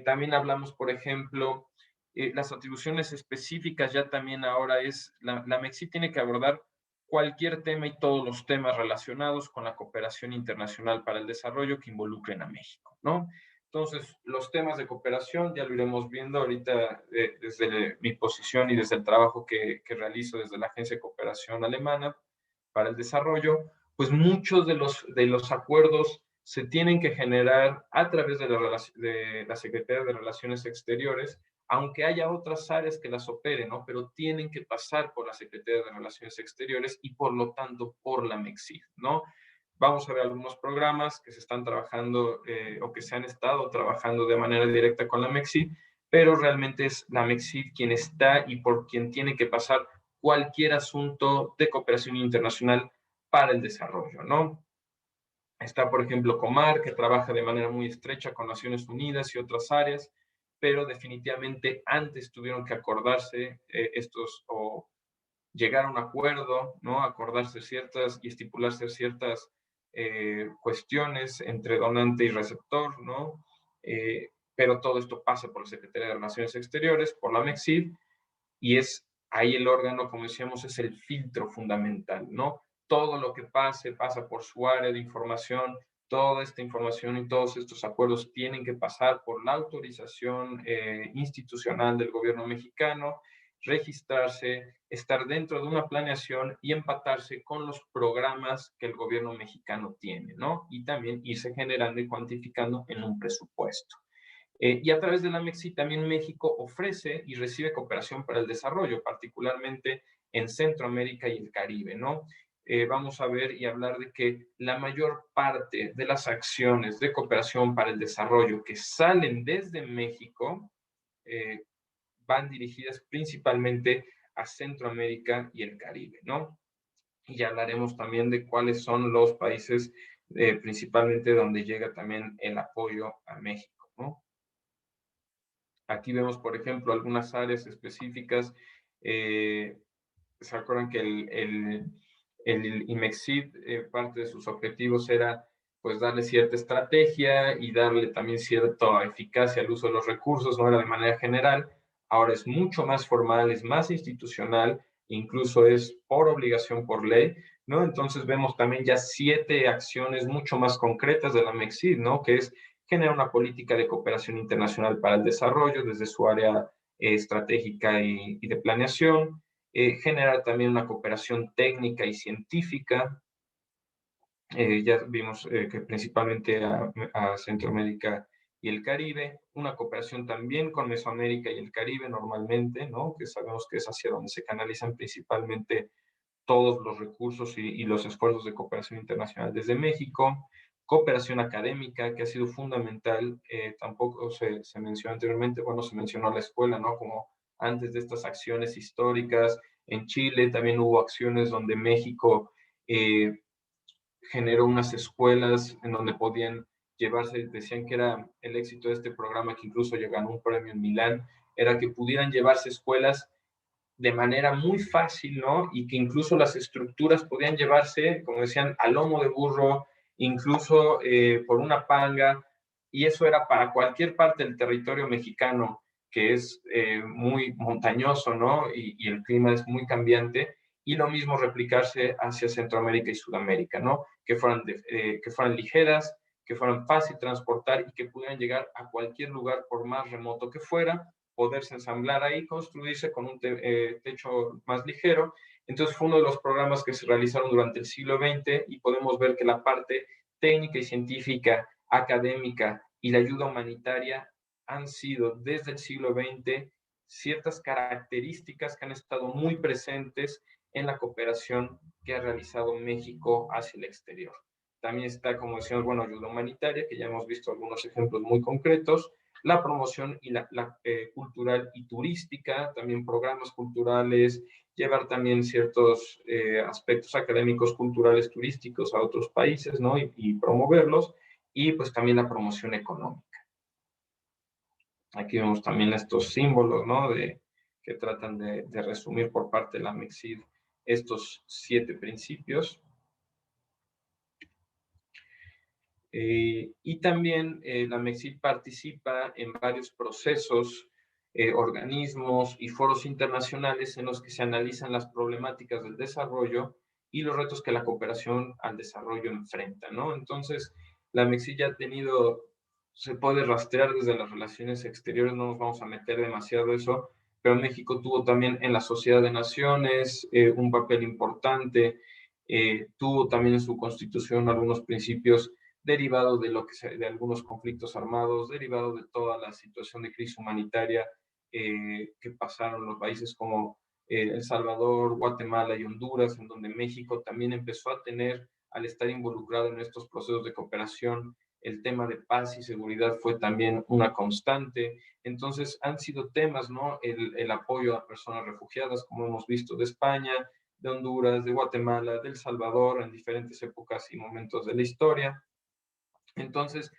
También hablamos, por ejemplo, las atribuciones específicas ya también ahora la MEXID tiene que abordar cualquier tema y todos los temas relacionados con la cooperación internacional para el desarrollo que involucren a México, ¿no? Entonces, los temas de cooperación ya lo iremos viendo ahorita desde mi posición y desde el trabajo que realizo desde la Agencia de Cooperación Alemana para el Desarrollo, pues muchos de los acuerdos se tienen que generar a través de la Secretaría de Relaciones Exteriores, aunque haya otras áreas que las operen, ¿no? Pero tienen que pasar por la Secretaría de Relaciones Exteriores y por lo tanto por la MEXID, ¿no? Vamos a ver algunos programas que se están trabajando o que se han estado trabajando de manera directa con la MEXID, pero realmente es la MEXID quien está y por quien tiene que pasar cualquier asunto de cooperación internacional para el desarrollo, ¿no? Está, por ejemplo, Comar, que trabaja de manera muy estrecha con Naciones Unidas y otras áreas, pero definitivamente antes tuvieron que acordarse o llegar a un acuerdo, ¿no? Acordarse ciertas y estipularse ciertas cuestiones entre donante y receptor, ¿no? Pero todo esto pasa por la Secretaría de Relaciones Exteriores, por la MEXID, y es ahí el órgano, como decíamos, es el filtro fundamental, ¿no? Todo lo que pasa por su área de información, toda esta información y todos estos acuerdos tienen que pasar por la autorización institucional del gobierno mexicano, registrarse, estar dentro de una planeación y empatarse con los programas que el gobierno mexicano tiene, ¿no? Y también irse generando y cuantificando en un presupuesto. Y a través de la MEXI también México ofrece y recibe cooperación para el desarrollo, particularmente en Centroamérica y el Caribe, ¿no? Vamos a ver y hablar de que la mayor parte de las acciones de cooperación para el desarrollo que salen desde México van dirigidas principalmente a Centroamérica y el Caribe, ¿no? Y ya hablaremos también de cuáles son los países principalmente donde llega también el apoyo a México, ¿no? Aquí vemos, por ejemplo, algunas áreas específicas. ¿Se acuerdan que el IMEXID, parte de sus objetivos era pues darle cierta estrategia y darle también cierta eficacia al uso de los recursos, no era de manera general? Ahora es mucho más formal, es más institucional, incluso es por obligación, por ley, ¿no? Entonces vemos también ya 7 acciones mucho más concretas de la MEXID, ¿no? Que es genera una política de cooperación internacional para el desarrollo desde su área estratégica y de planeación, generar también una cooperación técnica y científica. Ya vimos que principalmente a Centroamérica y el Caribe, una cooperación también con Mesoamérica y el Caribe normalmente, ¿no? Que sabemos que es hacia donde se canalizan principalmente todos los recursos y los esfuerzos de cooperación internacional desde México, cooperación académica, que ha sido fundamental, tampoco se mencionó anteriormente, bueno, se mencionó la escuela, ¿no? Como antes de estas acciones históricas, en Chile también hubo acciones donde México generó unas escuelas en donde podían llevarse, decían que era el éxito de este programa, que incluso ganó un premio en Milán, era que pudieran llevarse escuelas de manera muy fácil, ¿no? Y que incluso las estructuras podían llevarse, como decían, a lomo de burro, incluso por una panga, y eso era para cualquier parte del territorio mexicano, que es muy montañoso, ¿no? Y el clima es muy cambiante, y lo mismo replicarse hacia Centroamérica y Sudamérica, ¿no? Que fueran ligeras, que fueran fácil transportar y que pudieran llegar a cualquier lugar por más remoto que fuera, poderse ensamblar ahí, construirse con un techo más ligero. Entonces fue uno de los programas que se realizaron durante el siglo XX, y podemos ver que la parte técnica y científica, académica y la ayuda humanitaria han sido desde el siglo XX ciertas características que han estado muy presentes en la cooperación que ha realizado México hacia el exterior. También está, como decíamos, bueno, ayuda humanitaria, que ya hemos visto algunos ejemplos muy concretos, la promoción y la cultural y turística, también programas culturales, llevar también ciertos aspectos académicos, culturales, turísticos a otros países, ¿no? Y promoverlos, y pues también la promoción económica. Aquí vemos también estos símbolos, ¿no? Que tratan de resumir por parte de la MEXID estos 7 principios. Y también la MEXID participa en varios procesos, organismos y foros internacionales en los que se analizan las problemáticas del desarrollo y los retos que la cooperación al desarrollo enfrenta, ¿no? Entonces, la MEXID ya ha tenido, se puede rastrear desde las relaciones exteriores, no nos vamos a meter demasiado eso, pero México tuvo también en la Sociedad de Naciones un papel importante, tuvo también en su constitución algunos principios derivado de algunos conflictos armados, derivado de toda la situación de crisis humanitaria que pasaron los países como El Salvador, Guatemala y Honduras, en donde México también empezó a tener, al estar involucrado en estos procesos de cooperación, el tema de paz y seguridad fue también una constante. Entonces han sido temas, ¿no? El apoyo a personas refugiadas, como hemos visto, de España, de Honduras, de Guatemala, de El Salvador, en diferentes épocas y momentos de la historia. Entonces,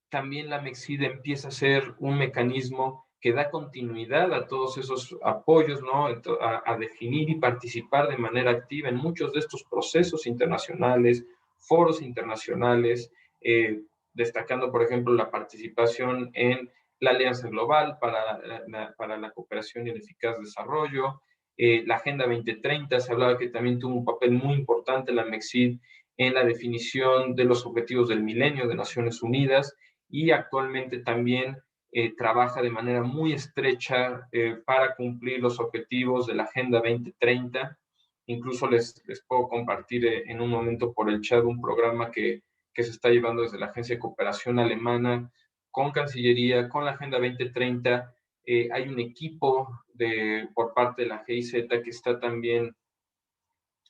también la MEXID empieza a ser un mecanismo que da continuidad a todos esos apoyos, ¿no? A definir y participar de manera activa en muchos de estos procesos internacionales, foros internacionales, destacando, por ejemplo, la participación en la Alianza Global para la Cooperación y el Eficaz Desarrollo, la Agenda 2030, se hablaba que también tuvo un papel muy importante la MEXID en la definición de los objetivos del milenio de Naciones Unidas, y actualmente también trabaja de manera muy estrecha para cumplir los objetivos de la Agenda 2030. Incluso les puedo compartir en un momento por el chat un programa que se está llevando desde la Agencia de Cooperación Alemana con Cancillería, con la Agenda 2030. Hay un equipo por parte de la GIZ que está también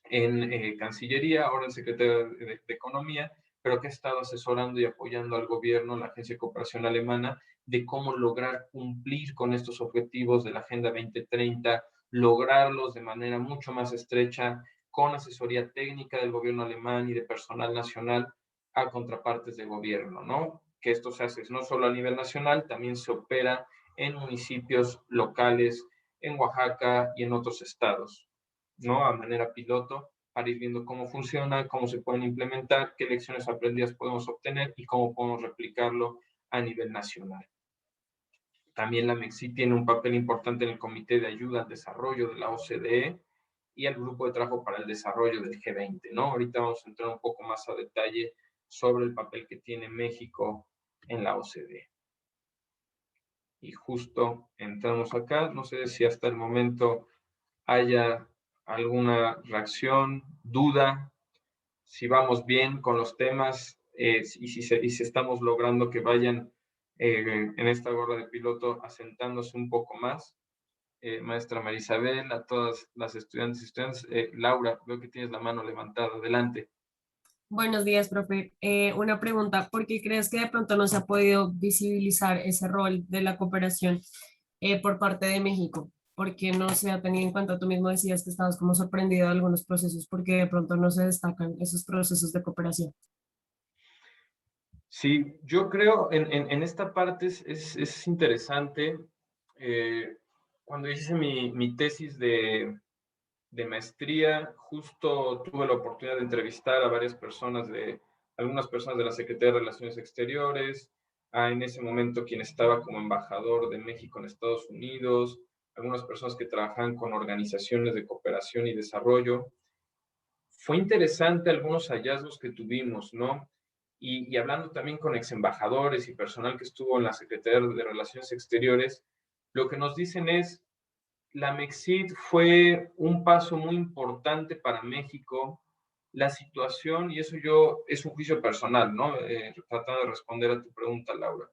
en Cancillería, ahora en Secretaría de Economía, pero que ha estado asesorando y apoyando al gobierno, la Agencia de Cooperación Alemana, de cómo lograr cumplir con estos objetivos de la Agenda 2030, lograrlos de manera mucho más estrecha, con asesoría técnica del gobierno alemán y de personal nacional a contrapartes de gobierno, ¿no? Que esto se hace no solo a nivel nacional, también se opera en municipios locales, en Oaxaca y en otros estados, ¿no? A manera piloto, para ir viendo cómo funciona, cómo se pueden implementar, qué lecciones aprendidas podemos obtener y cómo podemos replicarlo a nivel nacional. También la MEXI tiene un papel importante en el Comité de Ayuda al Desarrollo de la OCDE y el Grupo de Trabajo para el Desarrollo del G20, ¿no? Ahorita vamos a entrar un poco más a detalle sobre el papel que tiene México en la OCDE. Y justo entramos acá, no sé si hasta el momento haya alguna reacción, duda, si vamos bien con los temas y si estamos logrando que vayan en esta gorra de piloto asentándose un poco más. Maestra Marisabel, a todas las estudiantes y estudiantes. Laura, veo que tienes la mano levantada. Adelante. Buenos días, profe. Una pregunta, ¿por qué crees que de pronto no se ha podido visibilizar ese rol de la cooperación por parte de México? ¿Por qué no se ha tenido en cuenta? Tú mismo decías que estabas como sorprendido de algunos procesos, porque de pronto no se destacan esos procesos de cooperación. Sí, yo creo en esta parte es interesante. Cuando hice mi tesis de maestría, justo tuve la oportunidad de entrevistar a algunas personas de la Secretaría de Relaciones Exteriores, en ese momento quien estaba como embajador de México en Estados Unidos, algunas personas que trabajaban con organizaciones de cooperación y desarrollo. Fue interesante algunos hallazgos que tuvimos, ¿no? Y hablando también con ex embajadores y personal que estuvo en la Secretaría de Relaciones Exteriores, lo que nos dicen es, la Mexid fue un paso muy importante para México. La situación, y eso es un juicio personal, ¿no? Tratando de responder a tu pregunta, Laura,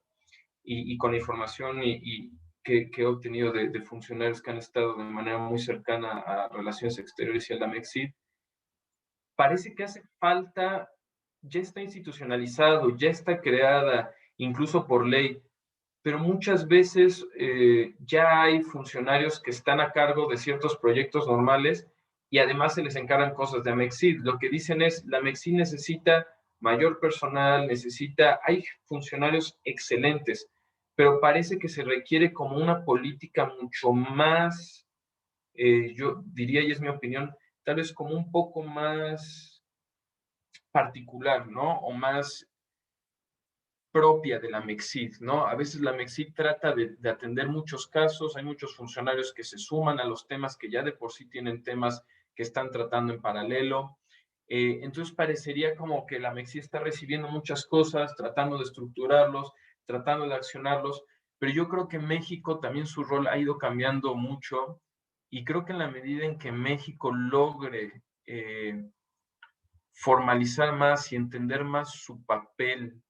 y con información que he obtenido de funcionarios que han estado de manera muy cercana a Relaciones Exteriores y a la Mexid, parece que hace falta, ya está institucionalizado, ya está creada, incluso por ley, pero muchas veces ya hay funcionarios que están a cargo de ciertos proyectos normales y además se les encargan cosas de Amexid. Lo que dicen es, la Amexid necesita mayor personal, hay funcionarios excelentes, pero parece que se requiere como una política mucho más, yo diría, y es mi opinión, tal vez como un poco más particular, ¿no? O más propia de la Mexid, ¿no? A veces la Mexid trata de atender muchos casos, hay muchos funcionarios que se suman a los temas que ya de por sí tienen temas que están tratando en paralelo. Entonces parecería como que la Mexid está recibiendo muchas cosas, tratando de estructurarlos, tratando de accionarlos, pero yo creo que México también su rol ha ido cambiando mucho y creo que en la medida en que México logre formalizar más y entender más su papel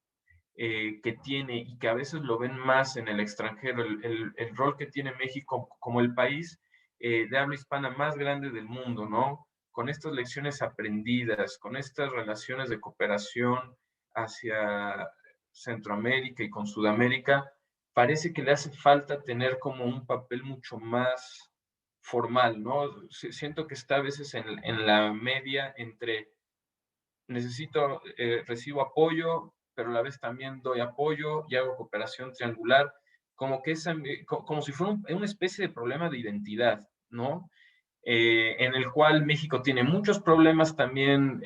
que tiene y que a veces lo ven más en el extranjero, el rol que tiene México como el país de habla hispana más grande del mundo, ¿no? Con estas lecciones aprendidas, con estas relaciones de cooperación hacia Centroamérica y con Sudamérica, parece que le hace falta tener como un papel mucho más formal, ¿no? Siento que está a veces en la media entre recibo apoyo, pero a la vez también doy apoyo y hago cooperación triangular, como que es, como si fuera una especie de problema de identidad, ¿no? En el cual México tiene muchos problemas también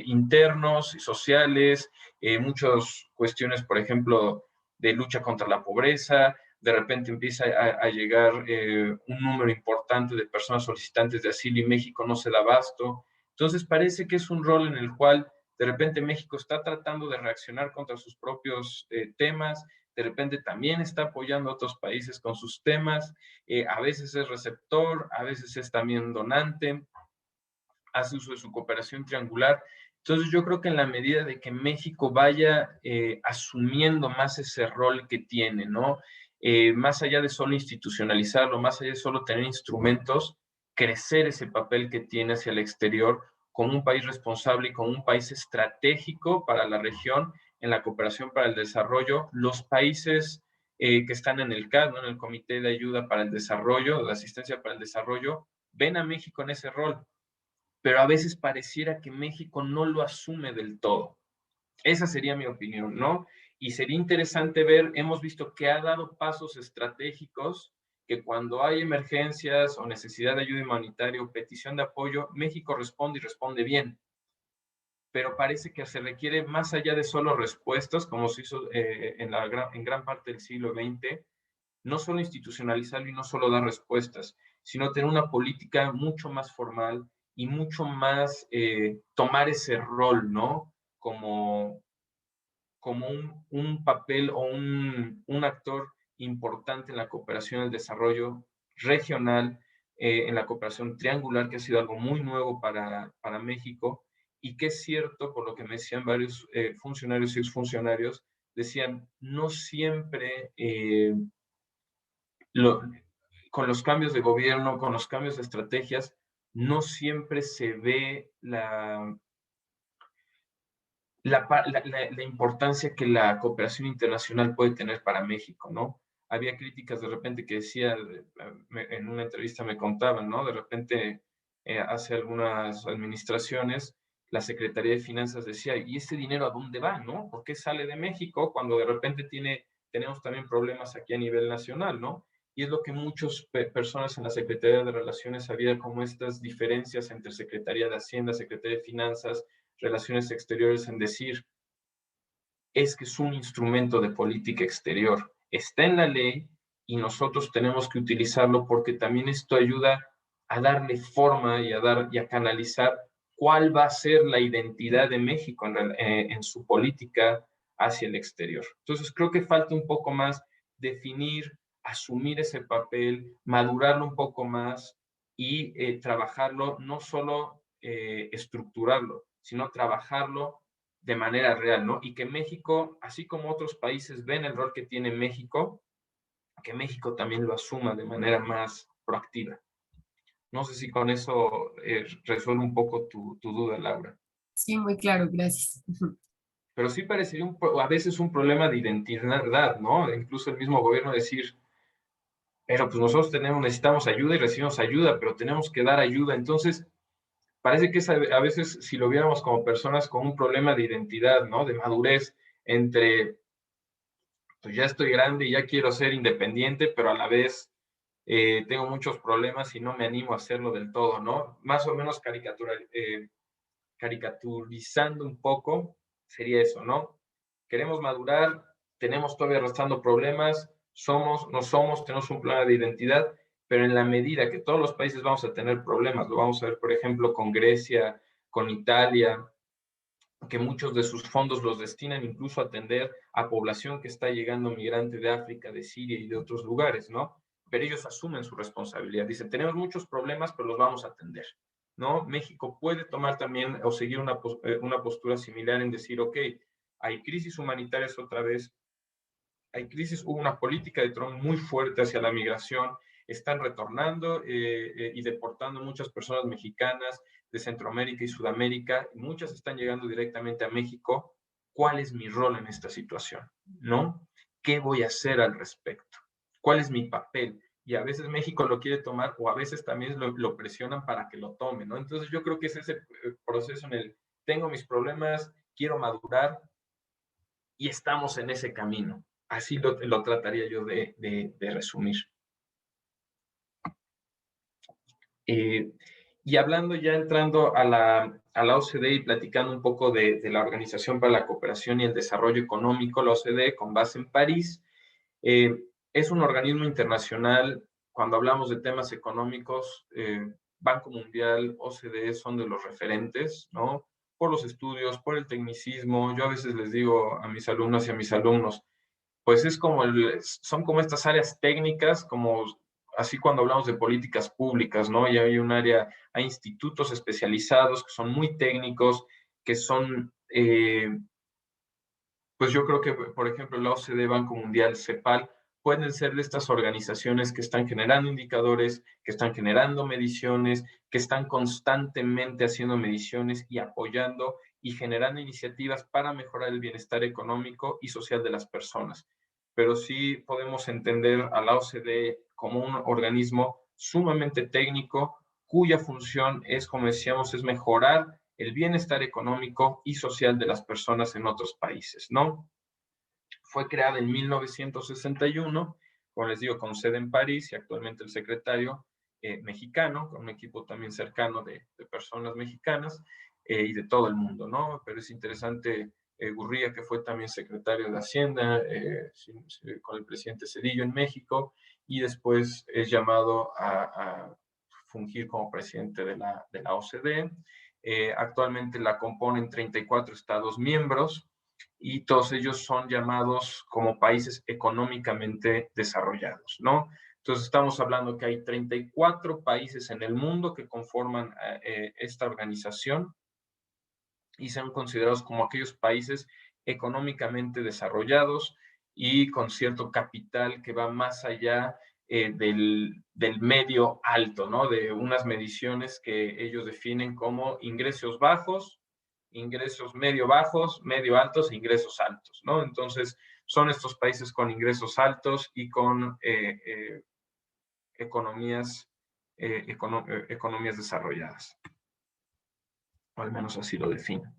internos y sociales, muchas cuestiones, por ejemplo, de lucha contra la pobreza, de repente empieza a llegar un número importante de personas solicitantes de asilo y México no se da abasto. Entonces parece que es un rol en el cual de repente México está tratando de reaccionar contra sus propios temas, de repente también está apoyando a otros países con sus temas, a veces es receptor, a veces es también donante, hace uso de su cooperación triangular. Entonces yo creo que en la medida de que México vaya asumiendo más ese rol que tiene, ¿no? Más allá de solo institucionalizarlo, más allá de solo tener instrumentos, crecer ese papel que tiene hacia el exterior como un país responsable y como un país estratégico para la región en la cooperación para el desarrollo. Los países que están en el CAD, ¿no? En el Comité de Ayuda para el Desarrollo, de Asistencia para el Desarrollo, ven a México en ese rol, pero a veces pareciera que México no lo asume del todo. Esa sería mi opinión, ¿no? Y sería interesante ver, hemos visto que ha dado pasos estratégicos que cuando hay emergencias o necesidad de ayuda humanitaria o petición de apoyo, México responde y responde bien. Pero parece que se requiere más allá de solo respuestas, como se hizo en gran parte del siglo XX, no solo institucionalizarlo y no solo dar respuestas, sino tener una política mucho más formal y mucho más tomar ese rol, ¿no? Como un papel o un actor importante en la cooperación y el desarrollo regional, en la cooperación triangular, que ha sido algo muy nuevo para México, y que es cierto, por lo que me decían varios funcionarios y exfuncionarios, decían, no siempre lo, con los cambios de gobierno, con los cambios de estrategias, no siempre se ve la importancia que la cooperación internacional puede tener para México, ¿no? Había críticas de repente que decía, en una entrevista me contaban, ¿no? De repente, hace algunas administraciones, la Secretaría de Finanzas decía, ¿y ese dinero a dónde va, no? ¿Por qué sale de México cuando de repente tenemos también problemas aquí a nivel nacional, ¿no? Y es lo que muchas personas en la Secretaría de Relaciones había como estas diferencias entre Secretaría de Hacienda, Secretaría de Finanzas, Relaciones Exteriores en decir, es que es un instrumento de política exterior. Está en la ley y nosotros tenemos que utilizarlo porque también esto ayuda a darle forma y a canalizar cuál va a ser la identidad de México en su política hacia el exterior. Entonces creo que falta un poco más definir, asumir ese papel, madurarlo un poco más y trabajarlo, no solo estructurarlo, sino trabajarlo de manera real, ¿no? Y que México, así como otros países ven el rol que tiene México, que México también lo asuma de manera más proactiva. No sé si con eso resuelve un poco tu duda, Laura. Sí, muy claro, gracias. Pero sí parecería a veces un problema de identidad, ¿no? Incluso el mismo gobierno decir, pero pues nosotros necesitamos ayuda y recibimos ayuda, pero tenemos que dar ayuda. Entonces, parece que a veces, si lo viéramos como personas con un problema de identidad, ¿no? De madurez entre, pues ya estoy grande y ya quiero ser independiente, pero a la vez tengo muchos problemas y no me animo a hacerlo del todo, ¿no? Más o menos caricaturizando un poco, sería eso, ¿no? Queremos madurar, tenemos todavía arrastrando problemas, no somos, tenemos un problema de identidad, pero en la medida que todos los países vamos a tener problemas, lo vamos a ver, por ejemplo, con Grecia, con Italia, que muchos de sus fondos los destinan incluso a atender a población que está llegando migrante de África, de Siria y de otros lugares, ¿no? Pero ellos asumen su responsabilidad. Dicen, tenemos muchos problemas, pero los vamos a atender, ¿no? México puede tomar también o seguir una postura similar en decir, ok, hay crisis humanitarias otra vez, hay crisis, hubo una política de Trump muy fuerte hacia la migración, están retornando y deportando muchas personas mexicanas de Centroamérica y Sudamérica, muchas están llegando directamente a México. ¿Cuál es mi rol en esta situación? ¿No? ¿Qué voy a hacer al respecto? ¿Cuál es mi papel? Y a veces México lo quiere tomar o a veces también lo presionan para que lo tome, ¿no? Entonces yo creo que es ese proceso en el tengo mis problemas, quiero madurar, y estamos en ese camino. Así lo trataría yo de resumir. Eh, y hablando ya entrando a la OCDE y platicando un poco de la Organización para la Cooperación y el Desarrollo Económico, la OCDE, con base en París, es un organismo internacional. Cuando hablamos de temas económicos, Banco Mundial, OCDE son de los referentes, ¿no? Por los estudios, por el tecnicismo. Yo a veces les digo a mis alumnas y a mis alumnos, pues son como estas áreas técnicas, como así cuando hablamos de políticas públicas, ¿no? Y hay un área, hay institutos especializados que son muy técnicos, que son, pues yo creo que, por ejemplo, la OCDE, Banco Mundial, CEPAL, pueden ser de estas organizaciones que están generando indicadores, que están generando mediciones, que están constantemente haciendo mediciones y apoyando y generando iniciativas para mejorar el bienestar económico y social de las personas. Pero sí podemos entender a la OCDE como un organismo sumamente técnico cuya función es, como decíamos, es mejorar el bienestar económico y social de las personas en otros países, ¿no? Fue creada en 1961, como les digo, con sede en París y actualmente el secretario mexicano, con un equipo también cercano de personas mexicanas y de todo el mundo, ¿no? Pero es interesante, Gurría, que fue también secretario de Hacienda con el presidente Zedillo en México, y después es llamado a fungir como presidente de la OCDE. Actualmente la componen 34 estados miembros y todos ellos son llamados como países económicamente desarrollados, ¿no? Entonces estamos hablando que hay 34 países en el mundo que conforman esta organización y son considerados como aquellos países económicamente desarrollados y con cierto capital que va más allá del medio alto, ¿no? De unas mediciones que ellos definen como ingresos bajos, ingresos medio bajos, medio altos e ingresos altos, ¿no? Entonces, son estos países con ingresos altos y con economías, economías desarrolladas, o al menos así lo definen.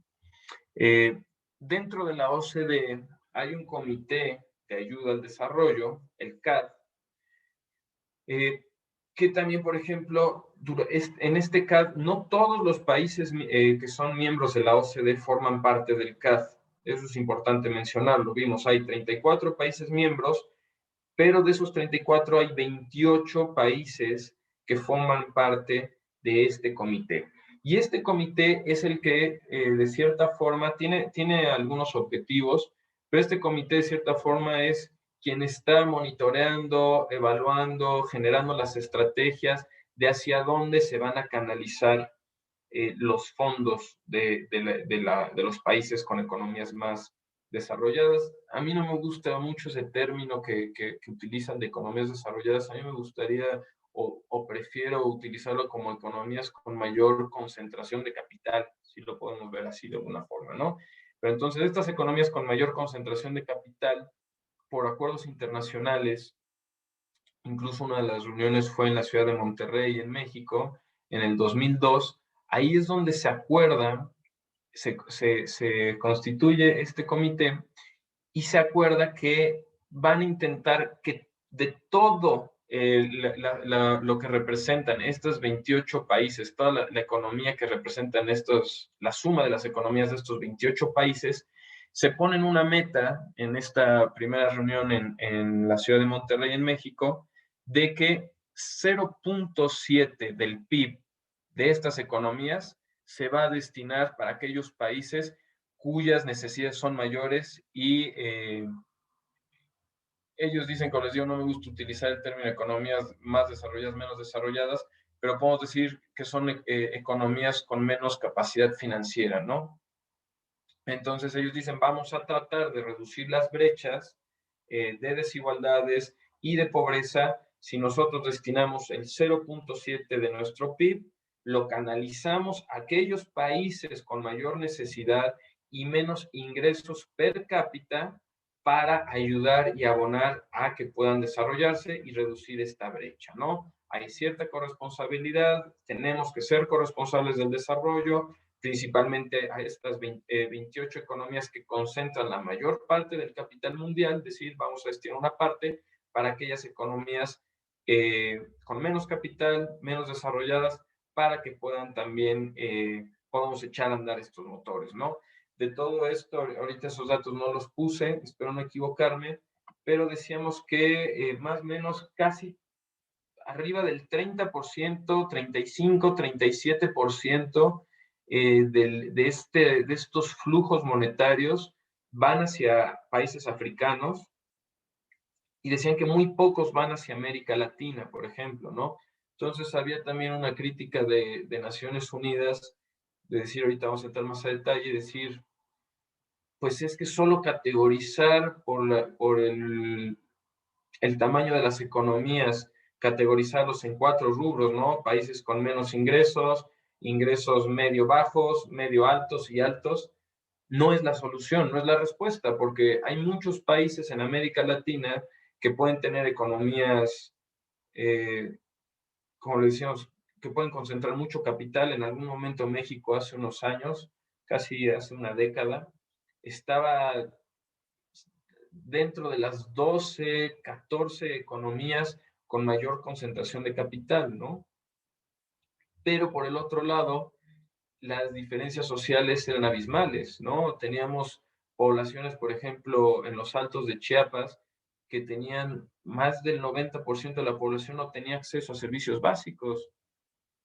Dentro de la OCDE hay un comité de ayuda al desarrollo, el CAD, que también, por ejemplo, en este CAD, no todos los países que son miembros de la OCDE forman parte del CAD. Eso es importante mencionarlo. Vimos, hay 34 países miembros, pero de esos 34 hay 28 países que forman parte de este comité. Y este comité es el que, de cierta forma, tiene algunos objetivos, pero este comité, de cierta forma, es quien está monitoreando, evaluando, generando las estrategias de hacia dónde se van a canalizar los fondos de los países con economías más desarrolladas. A mí no me gusta mucho ese término que utilizan de economías desarrolladas. A mí me gustaría o prefiero utilizarlo como economías con mayor concentración de capital, si lo podemos ver así de alguna forma, ¿no? Pero entonces estas economías con mayor concentración de capital, por acuerdos internacionales, incluso una de las reuniones fue en la ciudad de Monterrey, en México, en el 2002. Ahí es donde se acuerda, se constituye este comité y se acuerda que van a intentar que de todo lo que representan estos 28 países, toda la economía que representan estos, la suma de las economías de estos 28 países, se ponen una meta en esta primera reunión en la ciudad de Monterrey, en México, de que 0.7 del PIB de estas economías se va a destinar para aquellos países cuyas necesidades son mayores y ellos dicen, como les digo, no me gusta utilizar el término economías más desarrolladas, menos desarrolladas, pero podemos decir que son economías con menos capacidad financiera, ¿no? Entonces ellos dicen, vamos a tratar de reducir las brechas de desigualdades y de pobreza si nosotros destinamos el 0.7 de nuestro PIB, lo canalizamos a aquellos países con mayor necesidad y menos ingresos per cápita para ayudar y abonar a que puedan desarrollarse y reducir esta brecha, ¿no? Hay cierta corresponsabilidad, tenemos que ser corresponsables del desarrollo, principalmente a estas 28 economías que concentran la mayor parte del capital mundial, es decir, vamos a destinar una parte para aquellas economías con menos capital, menos desarrolladas, para que puedan también, podamos echar a andar estos motores, ¿no? De todo esto, ahorita esos datos no los puse, espero no equivocarme, pero decíamos que más o menos casi arriba del 30%, 35, 37% de estos flujos monetarios van hacia países africanos y decían que muy pocos van hacia América Latina, por ejemplo, ¿no? Entonces había también una crítica de Naciones Unidas, de decir, ahorita vamos a entrar más a detalle, decir, pues es que solo categorizar por el tamaño de las economías, categorizarlos en 4 rubros, ¿no? Países con menos ingresos, ingresos medio bajos, medio altos y altos, no es la solución, no es la respuesta, porque hay muchos países en América Latina que pueden tener economías, como le decíamos, que pueden concentrar mucho capital. En algún momento México hace unos años, casi hace una década, estaba dentro de las 12, 14 economías con mayor concentración de capital, ¿no? Pero por el otro lado, las diferencias sociales eran abismales, ¿no? Teníamos poblaciones, por ejemplo, en los Altos de Chiapas, que tenían más del 90% de la población no tenía acceso a servicios básicos,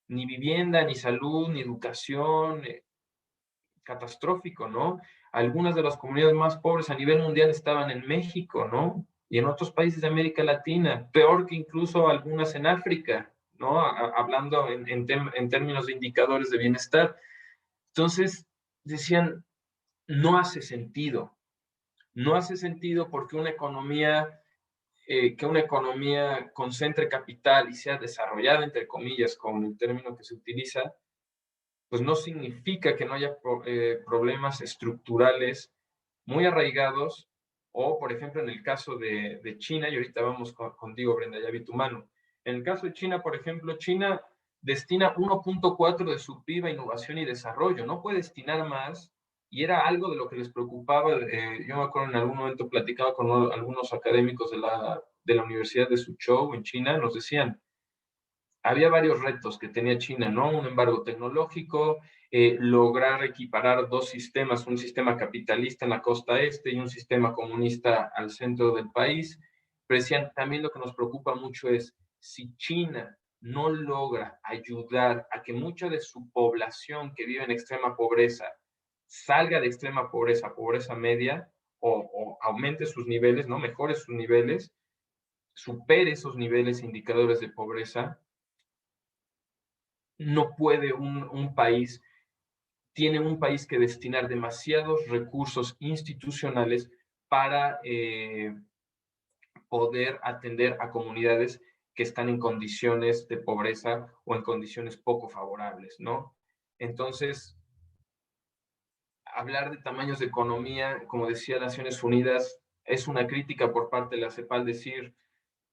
ni vivienda, ni salud, ni educación, catastrófico, ¿no? Algunas de las comunidades más pobres a nivel mundial estaban en México, ¿no? Y en otros países de América Latina, peor que incluso algunas en África, ¿no? Hablando en términos de indicadores de bienestar. Entonces, decían, no hace sentido, no hace sentido porque que una economía concentre capital y sea desarrollada, entre comillas, con el término que se utiliza, pues no significa que no haya problemas estructurales muy arraigados, o por ejemplo en el caso de China, y ahorita vamos contigo, Brenda, ya vi tu mano. En el caso de China, por ejemplo, China destina 1.4 de su PIB a innovación y desarrollo, no puede destinar más, y era algo de lo que les preocupaba. Yo me acuerdo en algún momento platicaba con algunos académicos de la Universidad de Suzhou en China, nos decían, había varios retos que tenía China, ¿no? Un embargo tecnológico, lograr equiparar dos sistemas, un sistema capitalista en la costa este y un sistema comunista al centro del país. Pero decían, también lo que nos preocupa mucho es si China no logra ayudar a que mucha de su población que vive en extrema pobreza salga de extrema pobreza a pobreza media o aumente sus niveles, ¿no? Mejore sus niveles, supere esos niveles indicadores de pobreza, no puede un país, tiene un país que destinar demasiados recursos institucionales para poder atender a comunidades que están en condiciones de pobreza o en condiciones poco favorables, ¿no? Entonces, hablar de tamaños de economía, como decía Naciones Unidas, es una crítica por parte de la CEPAL decir,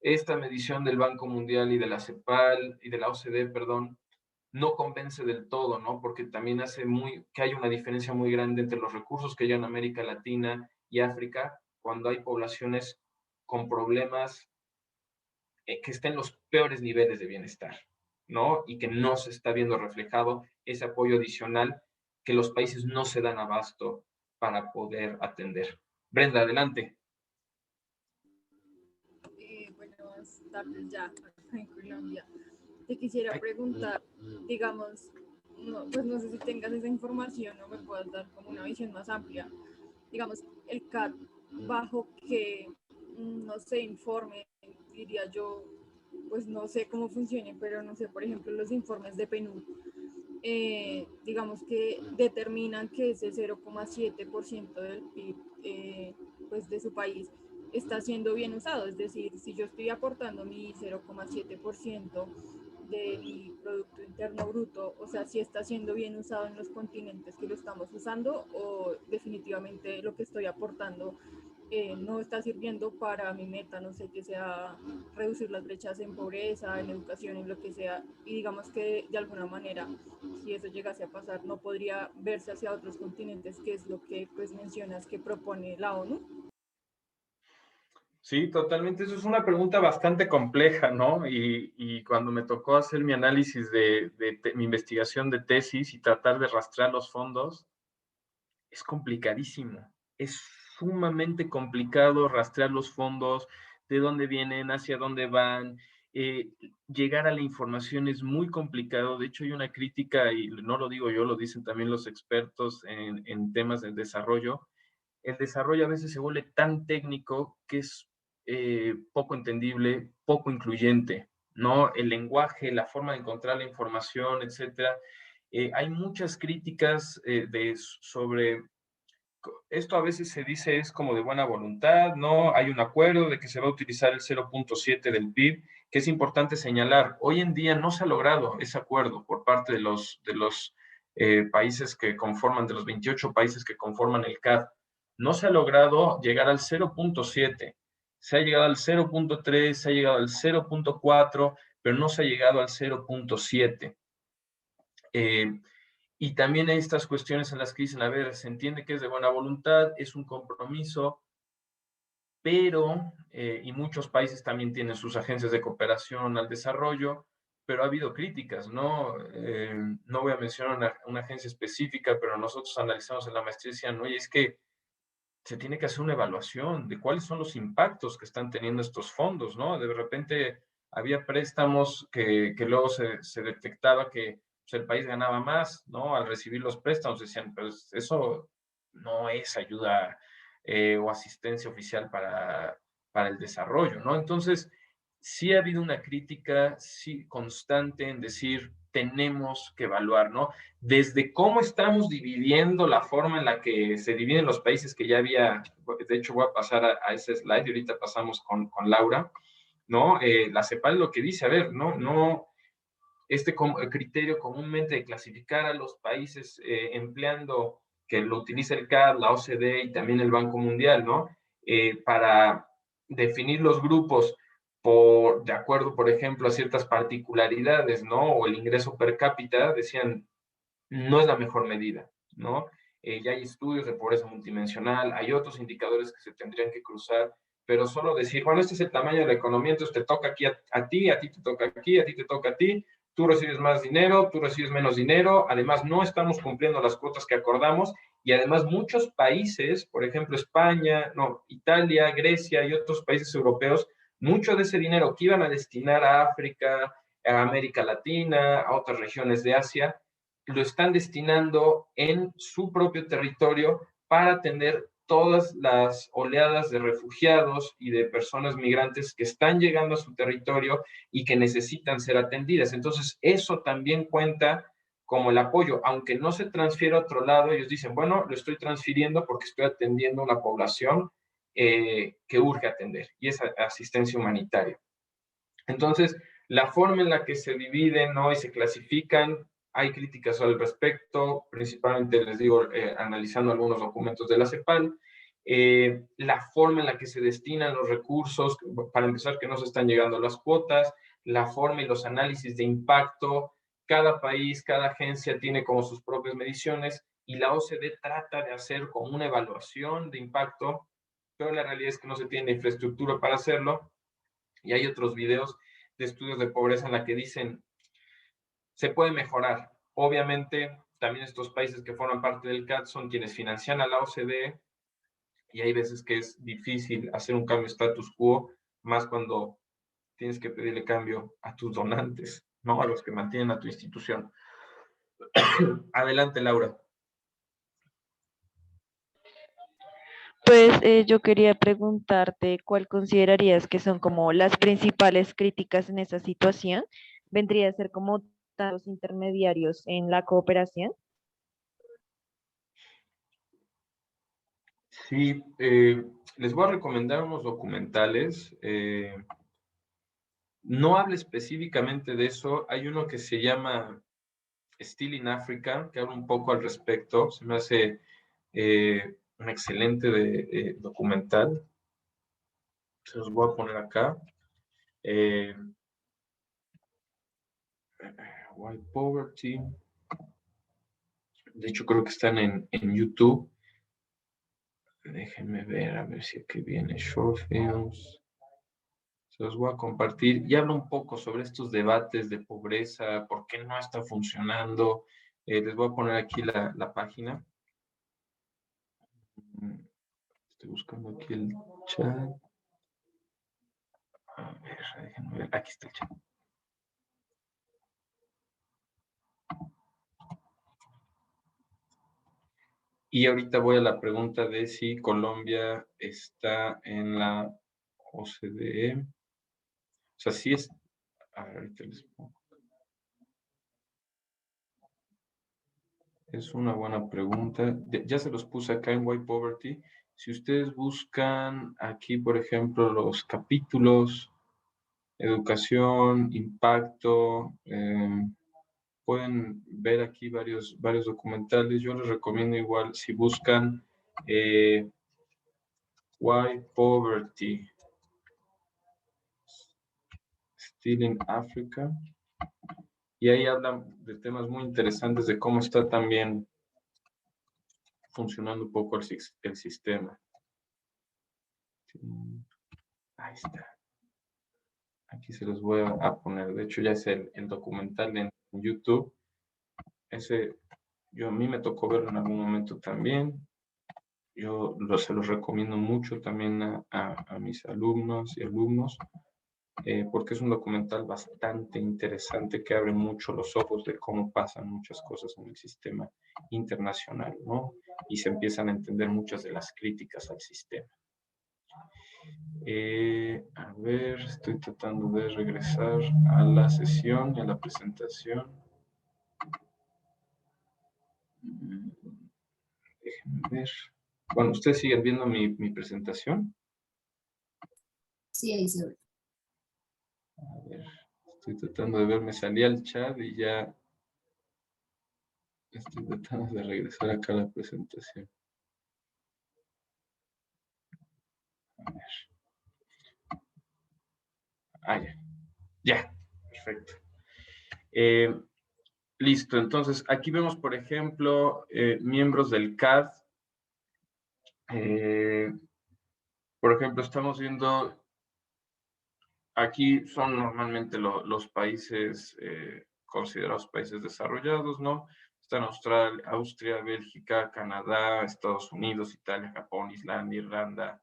esta medición del Banco Mundial y de la CEPAL y de la OCDE, perdón, no convence del todo, ¿no? Porque también hace que hay una diferencia muy grande entre los recursos que hay en América Latina y África, cuando hay poblaciones con problemas que estén en los peores niveles de bienestar, ¿no? Y que no se está viendo reflejado ese apoyo adicional que los países no se dan abasto para poder atender. Brenda, adelante. Buenas tardes ya acá en Colombia. Te quisiera preguntar, digamos, no, pues no sé si tengas esa información o me puedas dar como una visión más amplia. Digamos, el CAT, bajo que, no sé, informe, diría yo, pues no sé cómo funcione, pero no sé, por ejemplo, los informes de PNUD, digamos que determinan que ese 0,7% del PIB pues de su país está siendo bien usado. Es decir, si yo estoy aportando mi 0,7% de mi Producto Interno Bruto, o sea, si está siendo bien usado en los continentes que lo estamos usando o definitivamente lo que estoy aportando no está sirviendo para mi meta, no sé, que sea reducir las brechas en pobreza, en educación, en lo que sea, y digamos que de alguna manera, si eso llegase a pasar, no podría verse hacia otros continentes, que es lo que pues mencionas que propone la ONU. Sí, totalmente. Eso es una pregunta bastante compleja, ¿no? Y cuando me tocó hacer mi análisis mi investigación de tesis y tratar de rastrear los fondos, es complicadísimo. Es sumamente complicado rastrear los fondos, de dónde vienen, hacia dónde van. Llegar a la información es muy complicado. De hecho, hay una crítica, y no lo digo yo, lo dicen también los expertos en temas del desarrollo. El desarrollo a veces se vuelve tan técnico que es poco entendible, poco incluyente, ¿no? El lenguaje, la forma de encontrar la información, etcétera. Hay muchas críticas sobre esto a veces se dice es como de buena voluntad, ¿no? Hay un acuerdo de que se va a utilizar el 0,7 del PIB, que es importante señalar. Hoy en día no se ha logrado ese acuerdo por parte de los países que conforman, de los 28 países que conforman el CAD. No se ha logrado llegar al 0,7. Se ha llegado al 0,3, se ha llegado al 0,4, pero no se ha llegado al 0,7. Y también hay estas cuestiones en las que dicen, a ver, se entiende que es de buena voluntad, es un compromiso, pero, y muchos países también tienen sus agencias de cooperación al desarrollo, pero ha habido críticas, ¿no? No voy a mencionar una agencia específica, pero nosotros analizamos en la maestría y decían, oye, es que se tiene que hacer una evaluación de cuáles son los impactos que están teniendo estos fondos, ¿no? De repente había préstamos que luego se detectaba que pues, el país ganaba más, ¿no? Al recibir los préstamos decían, pues eso no es ayuda o asistencia oficial para el desarrollo, ¿no? Entonces, sí ha habido una crítica sí, constante en decir, tenemos que evaluar, ¿no? Desde cómo estamos dividiendo la forma en la que se dividen los países que ya había, de hecho voy a pasar a ese slide y ahorita pasamos con Laura, ¿no? La CEPAL lo que dice, a ver, no, este criterio comúnmente de clasificar a los países empleando, que lo utiliza el CAD, la OCDE y también el Banco Mundial, ¿no? Para definir los grupos de acuerdo, por ejemplo, a ciertas particularidades, ¿no? O el ingreso per cápita, decían, no es la mejor medida, ¿no? Ya hay estudios de pobreza multidimensional, hay otros indicadores que se tendrían que cruzar pero solo decir, bueno, este es el tamaño de la economía, entonces te toca aquí a ti te toca aquí, a ti te toca a ti, tú recibes más dinero, tú recibes menos dinero, además no estamos cumpliendo las cuotas que acordamos, y además muchos países, por ejemplo España, no, Italia, Grecia y otros países europeos, mucho de ese dinero que iban a destinar a África, a América Latina, a otras regiones de Asia, lo están destinando en su propio territorio para atender todas las oleadas de refugiados y de personas migrantes que están llegando a su territorio y que necesitan ser atendidas. Entonces, eso también cuenta como el apoyo, aunque no se transfiere a otro lado, ellos dicen, bueno, lo estoy transfiriendo porque estoy atendiendo a una población que urge atender, y es asistencia humanitaria. Entonces, la forma en la que se dividen, ¿no?, y se clasifican, hay críticas al respecto, principalmente, les digo, analizando algunos documentos de la CEPAL, la forma en la que se destinan los recursos, para empezar, que no se están llegando a las cuotas, la forma y los análisis de impacto, cada país, cada agencia tiene como sus propias mediciones, y la OCDE trata de hacer como una evaluación de impacto, pero la realidad es que no se tiene infraestructura para hacerlo, y hay otros videos de estudios de pobreza en la que dicen, se puede mejorar. Obviamente, también estos países que forman parte del CAD son quienes financian a la OCDE, y hay veces que es difícil hacer un cambio status quo, más cuando tienes que pedirle cambio a tus donantes, ¿no?, a los que mantienen a tu institución. Adelante, Laura. Pues yo quería preguntarte cuál considerarías que son como las principales críticas en esa situación. ¿Vendría a ser como los intermediarios en la cooperación? Sí, les voy a recomendar unos documentales. No habla específicamente de eso. Hay uno que se llama Still in Africa, que habla un poco al respecto. Se me hace un excelente documental. Se los voy a poner acá. White Poverty. De hecho, creo que están en YouTube. Déjenme ver, a ver si aquí viene Short Films. Se los voy a compartir y habla un poco sobre estos debates de pobreza, por qué no está funcionando. Les voy a poner aquí la página. Estoy buscando aquí el chat. A ver, déjenme ver. Aquí está el chat. Y ahorita voy a la pregunta de si Colombia está en la OCDE. O sea, sí es. A ver, ahorita les pongo. Es una buena pregunta. Ya se los puse acá en White Poverty. Si ustedes buscan aquí, por ejemplo, los capítulos, educación, impacto, pueden ver aquí varios documentales. Yo les recomiendo igual, si buscan White Poverty, Still in Africa, y ahí hablan de temas muy interesantes de cómo está también funcionando un poco el sistema. Ahí está. Aquí se los voy a poner. De hecho, ya es el documental en YouTube. Ese, a mí me tocó verlo en algún momento también. Yo se los recomiendo mucho también a mis alumnos y alumnos, porque es un documental bastante interesante que abre mucho los ojos de cómo pasan muchas cosas en el sistema internacional, ¿no? Y se empiezan a entender muchas de las críticas al sistema. A ver, estoy tratando de regresar a la sesión y a la presentación. Déjenme ver. Bueno, ¿ustedes siguen viendo mi presentación? Sí, ahí se ve. A ver, estoy tratando de ver, me salí al chat y ya estoy tratando de regresar acá a la presentación. A ver. Ah, ya. Ya, perfecto. Listo, entonces aquí vemos, por ejemplo, miembros del CAD. Por ejemplo, estamos viendo, aquí son normalmente los países considerados países desarrollados, ¿no? Están Australia, Austria, Bélgica, Canadá, Estados Unidos, Italia, Japón, Islandia, Irlanda,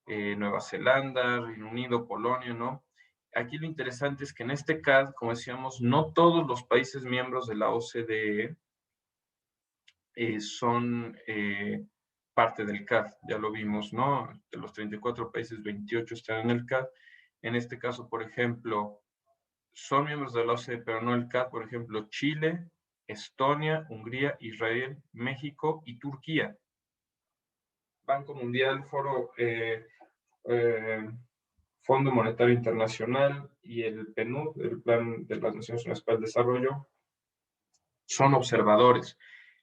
Nueva Zelanda, Reino Unido, Polonia, ¿no? Aquí lo interesante es que en este CAD, como decíamos, no todos los países miembros de la OCDE son parte del CAD, ya lo vimos, ¿no? De los 34 países, 28 están en el CAD. En este caso, por ejemplo, son miembros de la OCDE, pero no el CAD, por ejemplo, Chile, Estonia, Hungría, Israel, México y Turquía. Banco Mundial, Fondo Monetario Internacional y el PNUD, el Plan de las Naciones Unidas para el Desarrollo, son observadores,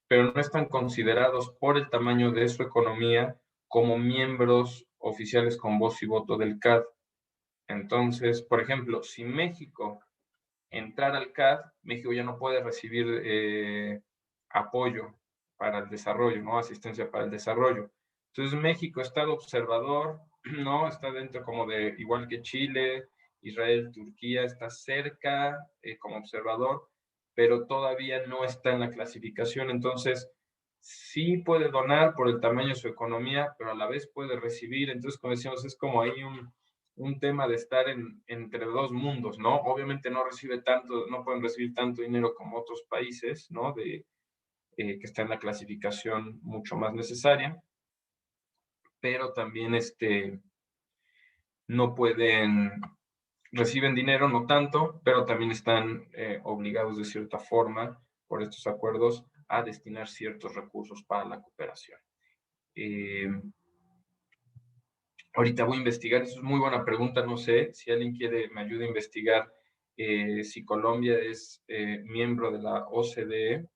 pero no están considerados por el tamaño de su economía como miembros oficiales con voz y voto del CAD. Entonces, por ejemplo, si México entrara al CAD, México ya no puede recibir apoyo para el desarrollo, ¿no? Asistencia para el desarrollo. Entonces, México está de observador, ¿no? Está dentro como de, igual que Chile, Israel, Turquía, está cerca como observador, pero todavía no está en la clasificación. Entonces, sí puede donar por el tamaño de su economía, pero a la vez puede recibir. Entonces, como decíamos, es como ahí un tema de estar entre dos mundos, ¿no? Obviamente no pueden recibir tanto dinero como otros países, ¿no? Que está en la clasificación mucho más necesaria, pero también no reciben dinero, no tanto, pero también están obligados de cierta forma por estos acuerdos a destinar ciertos recursos para la cooperación. Ahorita voy a investigar, eso es muy buena pregunta, no sé si alguien me ayuda a investigar si Colombia es miembro de la OCDE.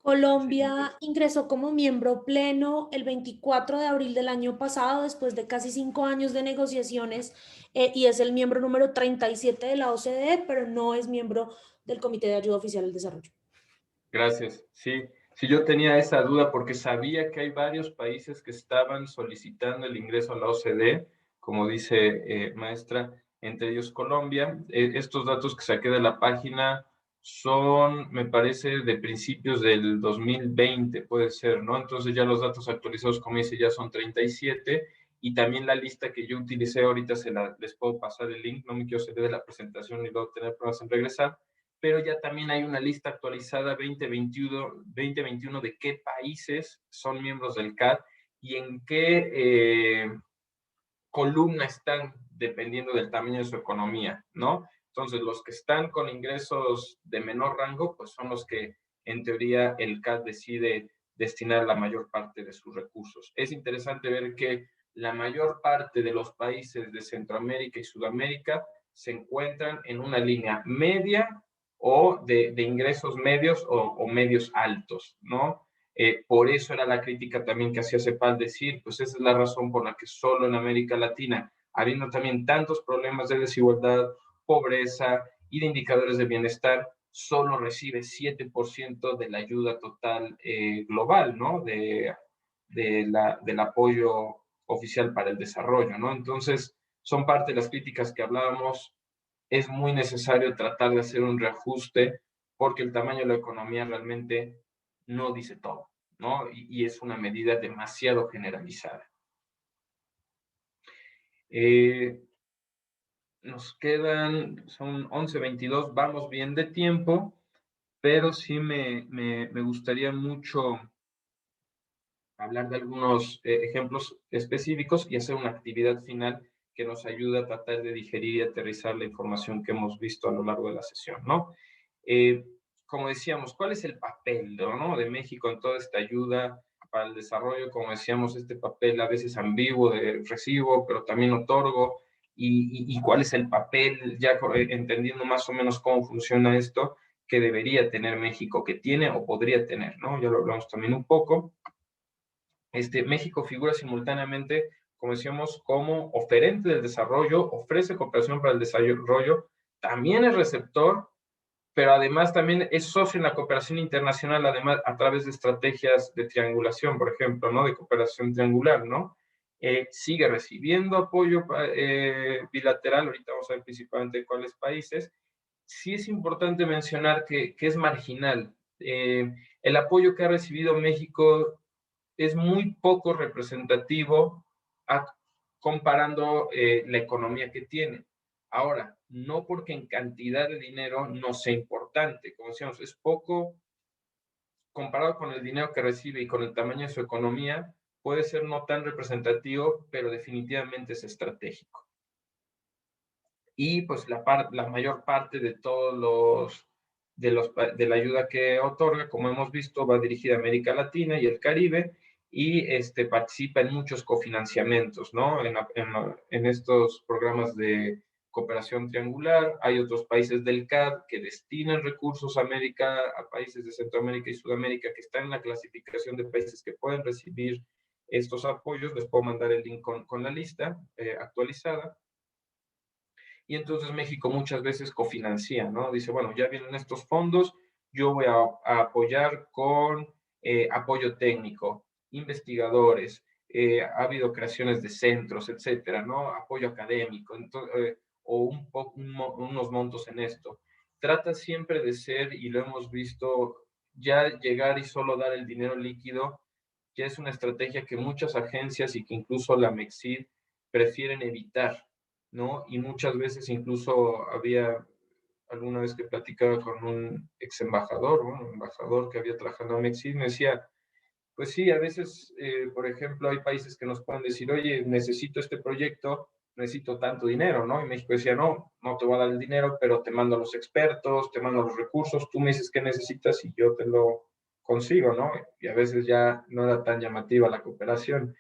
Colombia ingresó como miembro pleno el 24 de abril del año pasado, después de casi 5 años de negociaciones, y es el miembro número 37 de la OCDE, pero no es miembro del Comité de Ayuda Oficial al Desarrollo. Gracias, sí. Sí, yo tenía esa duda porque sabía que hay varios países que estaban solicitando el ingreso a la OCDE, como dice maestra, entre ellos Colombia. Estos datos que saqué de la página son, me parece, de principios del 2020, puede ser, ¿no? Entonces ya los datos actualizados, como dice, ya son 37, y también la lista que yo utilicé ahorita les puedo pasar el link, no me quiero salir de la presentación y luego tener problemas en regresar, pero ya también hay una lista actualizada 2021 de qué países son miembros del CAD y en qué columna están dependiendo del tamaño de su economía, ¿no? Entonces, los que están con ingresos de menor rango, pues son los que en teoría el CAD decide destinar la mayor parte de sus recursos. Es interesante ver que la mayor parte de los países de Centroamérica y Sudamérica se encuentran en una línea media o de ingresos medios o medios altos, ¿no? Por eso era la crítica también que hacía CEPAL decir, pues esa es la razón por la que solo en América Latina, habiendo también tantos problemas de desigualdad, pobreza y de indicadores de bienestar, solo recibe 7% de la ayuda total global, ¿no? Del apoyo oficial para el desarrollo, ¿no? Entonces, son parte de las críticas que hablábamos. Es muy necesario tratar de hacer un reajuste porque el tamaño de la economía realmente no dice todo, ¿no? Y es una medida demasiado generalizada. Nos quedan, son 11:22, vamos bien de tiempo, pero sí me gustaría mucho hablar de algunos ejemplos específicos y hacer una actividad final que nos ayude a tratar de digerir y aterrizar la información que hemos visto a lo largo de la sesión, ¿no? Como decíamos, ¿cuál es el papel, ¿no? de México en toda esta ayuda para el desarrollo? Como decíamos, este papel a veces ambiguo de recibo, pero también otorgo. ¿Y cuál es el papel, ya entendiendo más o menos cómo funciona esto, que debería tener México, que tiene o podría tener, ¿no? Ya lo hablamos también un poco. México figura simultáneamente, como decíamos, como oferente del desarrollo, ofrece cooperación para el desarrollo, también es receptor, pero además también es socio en la cooperación internacional, además a través de estrategias de triangulación, por ejemplo, ¿no? De cooperación triangular, ¿no? sigue recibiendo apoyo bilateral, ahorita vamos a ver principalmente de cuáles países. Sí es importante mencionar que es marginal. El apoyo que ha recibido México es muy poco representativo comparando la economía que tiene. Ahora, no porque en cantidad de dinero no sea importante, como decíamos, es poco comparado con el dinero que recibe y con el tamaño de su economía, puede ser no tan representativo, pero definitivamente es estratégico. Y pues la mayor parte de todos de la ayuda que otorga, como hemos visto, va dirigida a América Latina y el Caribe, y participa en muchos cofinanciamientos, ¿no? En estos programas de cooperación triangular. Hay otros países del CAD que destinan recursos a países de Centroamérica y Sudamérica que están en la clasificación de países que pueden recibir estos apoyos. Les puedo mandar el link con la lista actualizada. Y entonces México muchas veces cofinancia, ¿no? Dice, bueno, ya vienen estos fondos, yo voy a apoyar con apoyo técnico, investigadores, ha habido creaciones de centros, etcétera, ¿no? Apoyo académico, entonces, o unos montos en esto. Trata siempre de ser, y lo hemos visto, ya llegar y solo dar el dinero líquido, ya es una estrategia que muchas agencias y que incluso la MEXID prefieren evitar, ¿no? Y muchas veces incluso había alguna vez que platicaba con un ex embajador, un embajador que había trabajado en México, me decía, pues sí, a veces, por ejemplo, hay países que nos pueden decir, oye, necesito este proyecto, necesito tanto dinero, ¿no? Y México decía, no, no te voy a dar el dinero, pero te mando a los expertos, te mando los recursos, tú me dices qué necesitas y yo te lo consigo, ¿no? Y a veces ya no era tan llamativa la cooperación.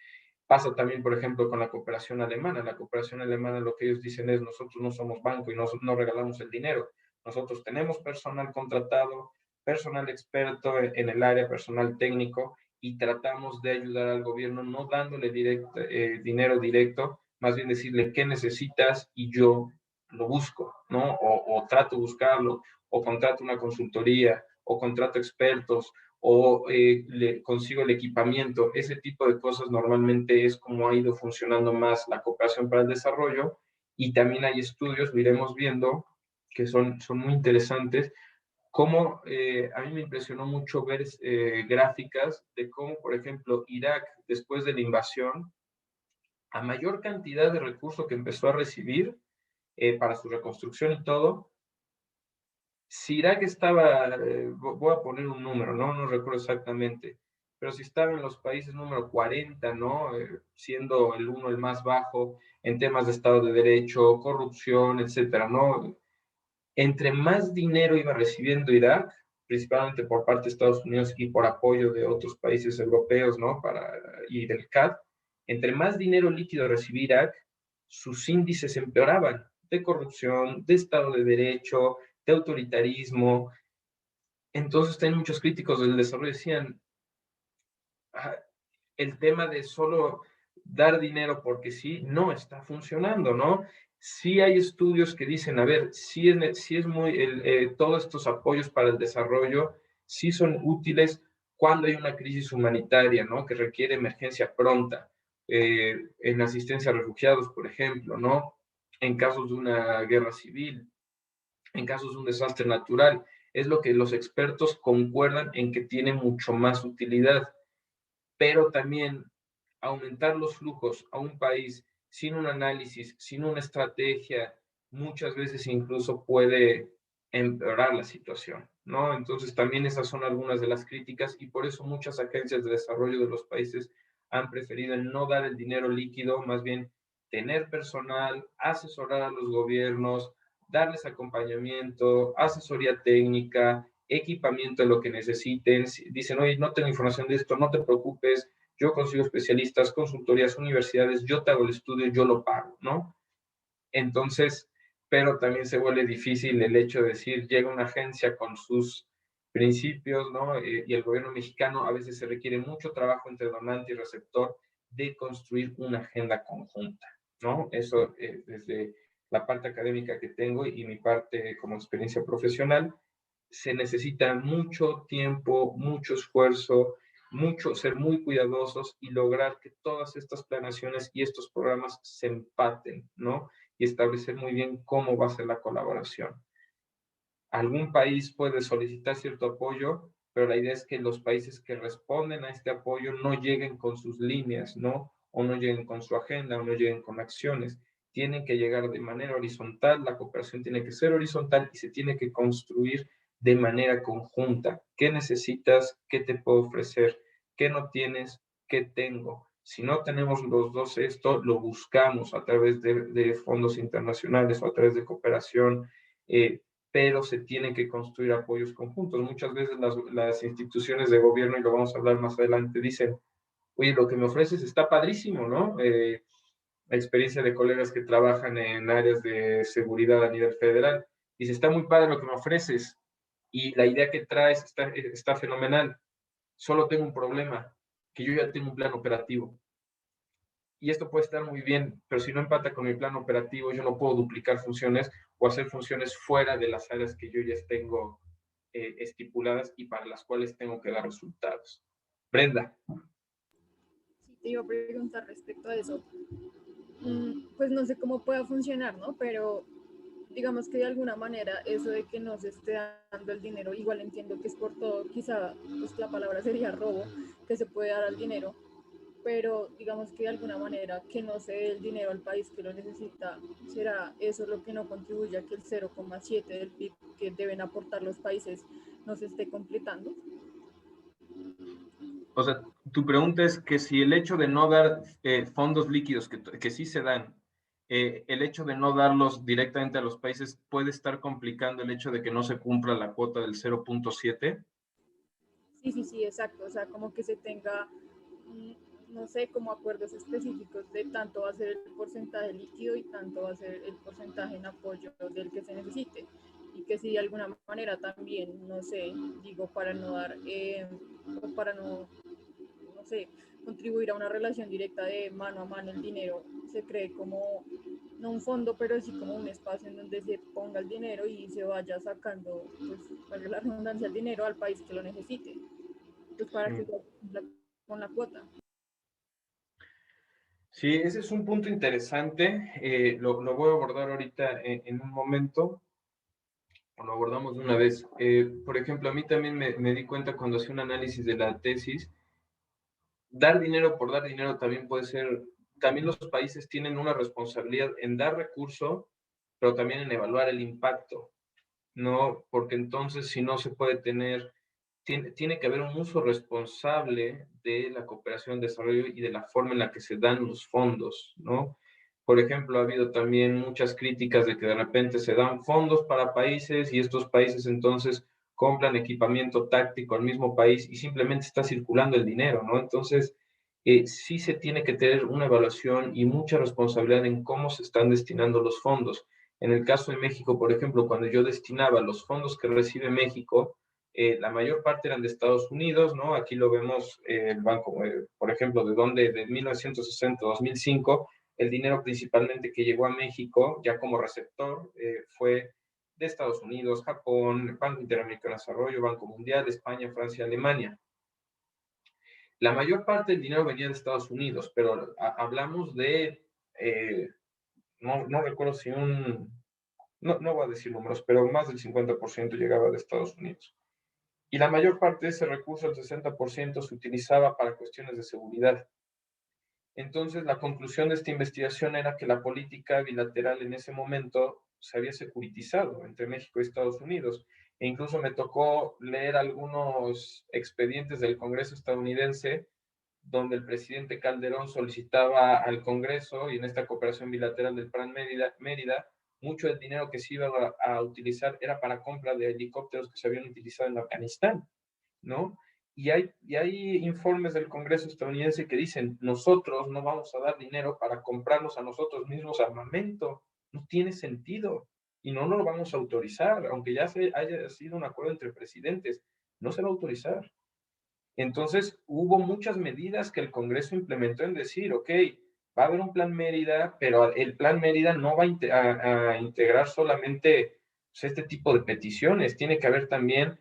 Pasa también, por ejemplo, con la cooperación alemana. La cooperación alemana lo que ellos dicen es, nosotros no somos banco y no regalamos el dinero. Nosotros tenemos personal contratado, personal experto en el área, personal técnico, y tratamos de ayudar al gobierno no dándole dinero directo, más bien decirle qué necesitas y yo lo busco, ¿no? O trato de buscarlo, o contrato una consultoría, o contrato expertos, o le consigo el equipamiento. Ese tipo de cosas normalmente es como ha ido funcionando más la cooperación para el desarrollo, y también hay estudios, lo iremos viendo, que son muy interesantes, como a mí me impresionó mucho ver gráficas de cómo, por ejemplo, Irak, después de la invasión, a mayor cantidad de recursos que empezó a recibir para su reconstrucción y todo, si Irak estaba, voy a poner un número, no recuerdo exactamente, pero si estaba en los países número 40, ¿no? Siendo el uno el más bajo en temas de Estado de Derecho, corrupción, etcétera, ¿no? Entre más dinero iba recibiendo Irak, principalmente por parte de Estados Unidos y por apoyo de otros países europeos, ¿no? Y del CAD, entre más dinero líquido recibía Irak, sus índices empeoraban de corrupción, de Estado de Derecho, de autoritarismo. Entonces, hay muchos críticos del desarrollo decían, el tema de solo dar dinero porque sí, no está funcionando, ¿no? Sí hay estudios que dicen, a ver, sí es muy, todos estos apoyos para el desarrollo sí son útiles cuando hay una crisis humanitaria, ¿no? Que requiere emergencia pronta, en asistencia a refugiados, por ejemplo, ¿no? En casos de una guerra civil, en casos de un desastre natural. Es lo que los expertos concuerdan en que tiene mucho más utilidad, pero también aumentar los flujos a un país sin un análisis, sin una estrategia, muchas veces incluso puede empeorar la situación, ¿no? Entonces también esas son algunas de las críticas, y por eso muchas agencias de desarrollo de los países han preferido no dar el dinero líquido, más bien tener personal, asesorar a los gobiernos, darles acompañamiento, asesoría técnica, equipamiento de lo que necesiten. Dicen, oye, no tengo información de esto, no te preocupes, yo consigo especialistas, consultorías, universidades, yo te hago el estudio, yo lo pago, ¿no? Entonces, pero también se vuelve difícil el hecho de decir, llega una agencia con sus principios, ¿no? Y el gobierno mexicano, a veces se requiere mucho trabajo entre donante y receptor de construir una agenda conjunta, ¿no? Eso desde la parte académica que tengo y mi parte como experiencia profesional, se necesita mucho tiempo, mucho esfuerzo ser muy cuidadosos y lograr que todas estas planeaciones y estos programas se empaten, ¿no? Y establecer muy bien cómo va a ser la colaboración. Algún país puede solicitar cierto apoyo, pero la idea es que los países que responden a este apoyo no lleguen con sus líneas, ¿no? O no lleguen con su agenda, o no lleguen con acciones. Tienen que llegar de manera horizontal, la cooperación tiene que ser horizontal y se tiene que construir de manera conjunta. ¿Qué necesitas? ¿Qué te puedo ofrecer? ¿Qué no tienes? ¿Qué tengo? Si no tenemos los dos esto, lo buscamos a través de fondos internacionales o a través de cooperación, pero se tienen que construir apoyos conjuntos. Muchas veces las instituciones de gobierno, y lo vamos a hablar más adelante, dicen, oye, lo que me ofreces está padrísimo, ¿no? La experiencia de colegas que trabajan en áreas de seguridad a nivel federal, dice, está muy padre lo que me ofreces, y la idea que traes está fenomenal, solo tengo un problema, que yo ya tengo un plan operativo. Y esto puede estar muy bien, pero si no empata con mi plan operativo, yo no puedo duplicar funciones o hacer funciones fuera de las áreas que yo ya tengo estipuladas y para las cuales tengo que dar resultados. Brenda. Sí, te iba a preguntar respecto a eso. Pues no sé cómo pueda funcionar, ¿no? Pero digamos que de alguna manera eso de que no se esté dando el dinero, igual entiendo que es por todo, quizá pues la palabra sería robo, que se puede dar al dinero, pero digamos que de alguna manera que no se dé el dinero al país que lo necesita, ¿será eso lo que no contribuye a que el 0,7 del PIB que deben aportar los países no se esté completando? O sea, tu pregunta es que si el hecho de no dar fondos líquidos, que sí se dan, el hecho de no darlos directamente a los países puede estar complicando el hecho de que no se cumpla la cuota del 0,7. Sí, exacto. O sea, como que se tenga, no sé, como acuerdos específicos de tanto va a ser el porcentaje líquido y tanto va a ser el porcentaje en apoyo del que se necesite. Y que si de alguna manera también, no sé, digo, para no dar, o para no sé, contribuir a una relación directa de mano a mano el dinero, se cree como, no un fondo, pero sí como un espacio en donde se ponga el dinero y se vaya sacando, pues, para la redundancia, el dinero al país que lo necesite, pues para que cumpla con la cuota. Sí, ese es un punto interesante. Lo voy a abordar ahorita en un momento, o lo abordamos de una vez. Por ejemplo, a mí también me di cuenta cuando hacía un análisis de la tesis, dar dinero por dar dinero también puede ser, también los países tienen una responsabilidad en dar recurso, pero también en evaluar el impacto, ¿no? Porque entonces si no se puede tener, tiene que haber un uso responsable de la cooperación, desarrollo y de la forma en la que se dan los fondos, ¿no? Por ejemplo, ha habido también muchas críticas de que de repente se dan fondos para países y estos países entonces compran equipamiento táctico al mismo país y simplemente está circulando el dinero, ¿no? Entonces, sí se tiene que tener una evaluación y mucha responsabilidad en cómo se están destinando los fondos. En el caso de México, por ejemplo, cuando yo destinaba los fondos que recibe México, la mayor parte eran de Estados Unidos, ¿no? Aquí lo vemos, el banco, por ejemplo, de 1960 a 2005, el dinero principalmente que llegó a México, ya como receptor, fue de Estados Unidos, Japón, Banco Interamericano de Desarrollo, Banco Mundial, España, Francia, Alemania. La mayor parte del dinero venía de Estados Unidos, pero hablamos de, no recuerdo si no voy a decir números, pero más del 50% llegaba de Estados Unidos. Y la mayor parte de ese recurso, el 60%, se utilizaba para cuestiones de seguridad. Entonces, la conclusión de esta investigación era que la política bilateral en ese momento se había securitizado entre México y Estados Unidos. E incluso me tocó leer algunos expedientes del Congreso estadounidense donde el presidente Calderón solicitaba al Congreso, y en esta cooperación bilateral del Plan Mérida, mucho del dinero que se iba a utilizar era para compra de helicópteros que se habían utilizado en Afganistán, ¿no? Y hay informes del Congreso estadounidense que dicen, nosotros no vamos a dar dinero para comprarnos a nosotros mismos armamento, no tiene sentido, y no lo vamos a autorizar, aunque ya haya sido un acuerdo entre presidentes, no se va a autorizar. Entonces, hubo muchas medidas que el Congreso implementó en decir, ok, va a haber un plan Mérida, pero el plan Mérida no va a integrar solamente, pues, este tipo de peticiones, tiene que haber también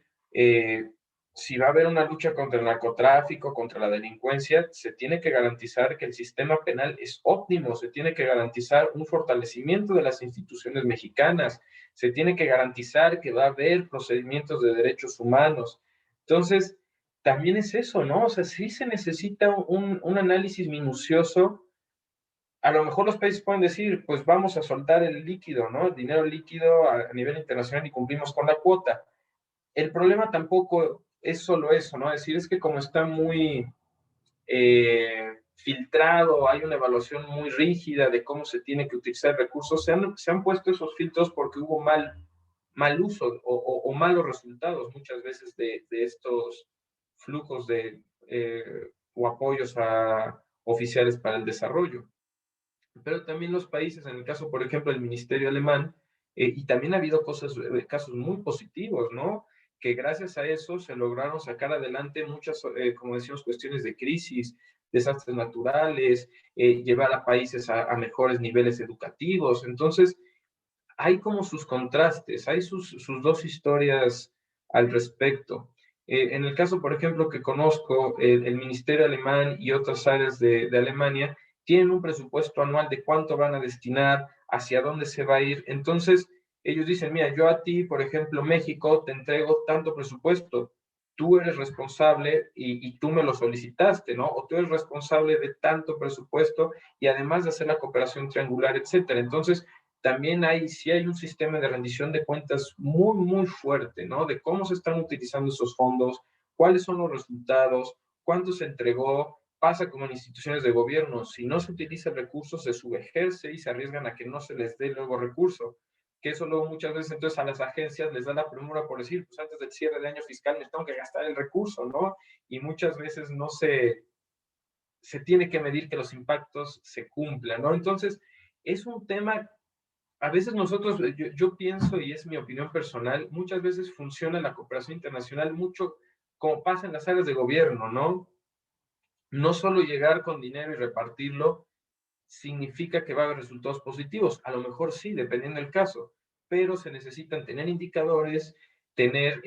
si va a haber una lucha contra el narcotráfico, contra la delincuencia, se tiene que garantizar que el sistema penal es óptimo, se tiene que garantizar un fortalecimiento de las instituciones mexicanas, se tiene que garantizar que va a haber procedimientos de derechos humanos. Entonces, también es eso, ¿no? O sea, sí se necesita un análisis minucioso. A lo mejor los países pueden decir, pues vamos a soltar el líquido, ¿no? El dinero líquido a nivel internacional y cumplimos con la cuota. El problema tampoco es solo eso, ¿no? Es decir, es que como está muy filtrado, hay una evaluación muy rígida de cómo se tiene que utilizar recursos, se han puesto esos filtros porque hubo mal uso o malos resultados muchas veces de estos flujos o apoyos a oficiales para el desarrollo. Pero también los países, en el caso, por ejemplo, del Ministerio Alemán, y también ha habido casos muy positivos, ¿no? Que gracias a eso se lograron sacar adelante muchas, como decíamos, cuestiones de crisis, desastres naturales, llevar a países a mejores niveles educativos. Entonces, hay como sus contrastes, hay sus dos historias al respecto. En el caso, por ejemplo, que conozco, el Ministerio Alemán y otras áreas de Alemania tienen un presupuesto anual de cuánto van a destinar, hacia dónde se va a ir. Entonces, ellos dicen, mira, yo a ti, por ejemplo, México, te entrego tanto presupuesto, tú eres responsable y tú me lo solicitaste, ¿no? O tú eres responsable de tanto presupuesto y además de hacer la cooperación triangular, etcétera. Entonces, también sí hay un sistema de rendición de cuentas muy, muy fuerte, ¿no? De cómo se están utilizando esos fondos, cuáles son los resultados, cuánto se entregó, pasa como en instituciones de gobierno, si no se utiliza el recurso, se subejerce y se arriesgan a que no se les dé luego recurso, que eso luego muchas veces entonces a las agencias les da la premura por decir, pues antes del cierre de año fiscal me tengo que gastar el recurso, ¿no? Y muchas veces no se tiene que medir que los impactos se cumplan, ¿no? Entonces, es un tema a veces nosotros, yo pienso, y es mi opinión personal, muchas veces funciona la cooperación internacional mucho como pasa en las áreas de gobierno, ¿no? No solo llegar con dinero y repartirlo significa que va a haber resultados positivos. A lo mejor sí, dependiendo del caso, pero se necesitan tener indicadores, tener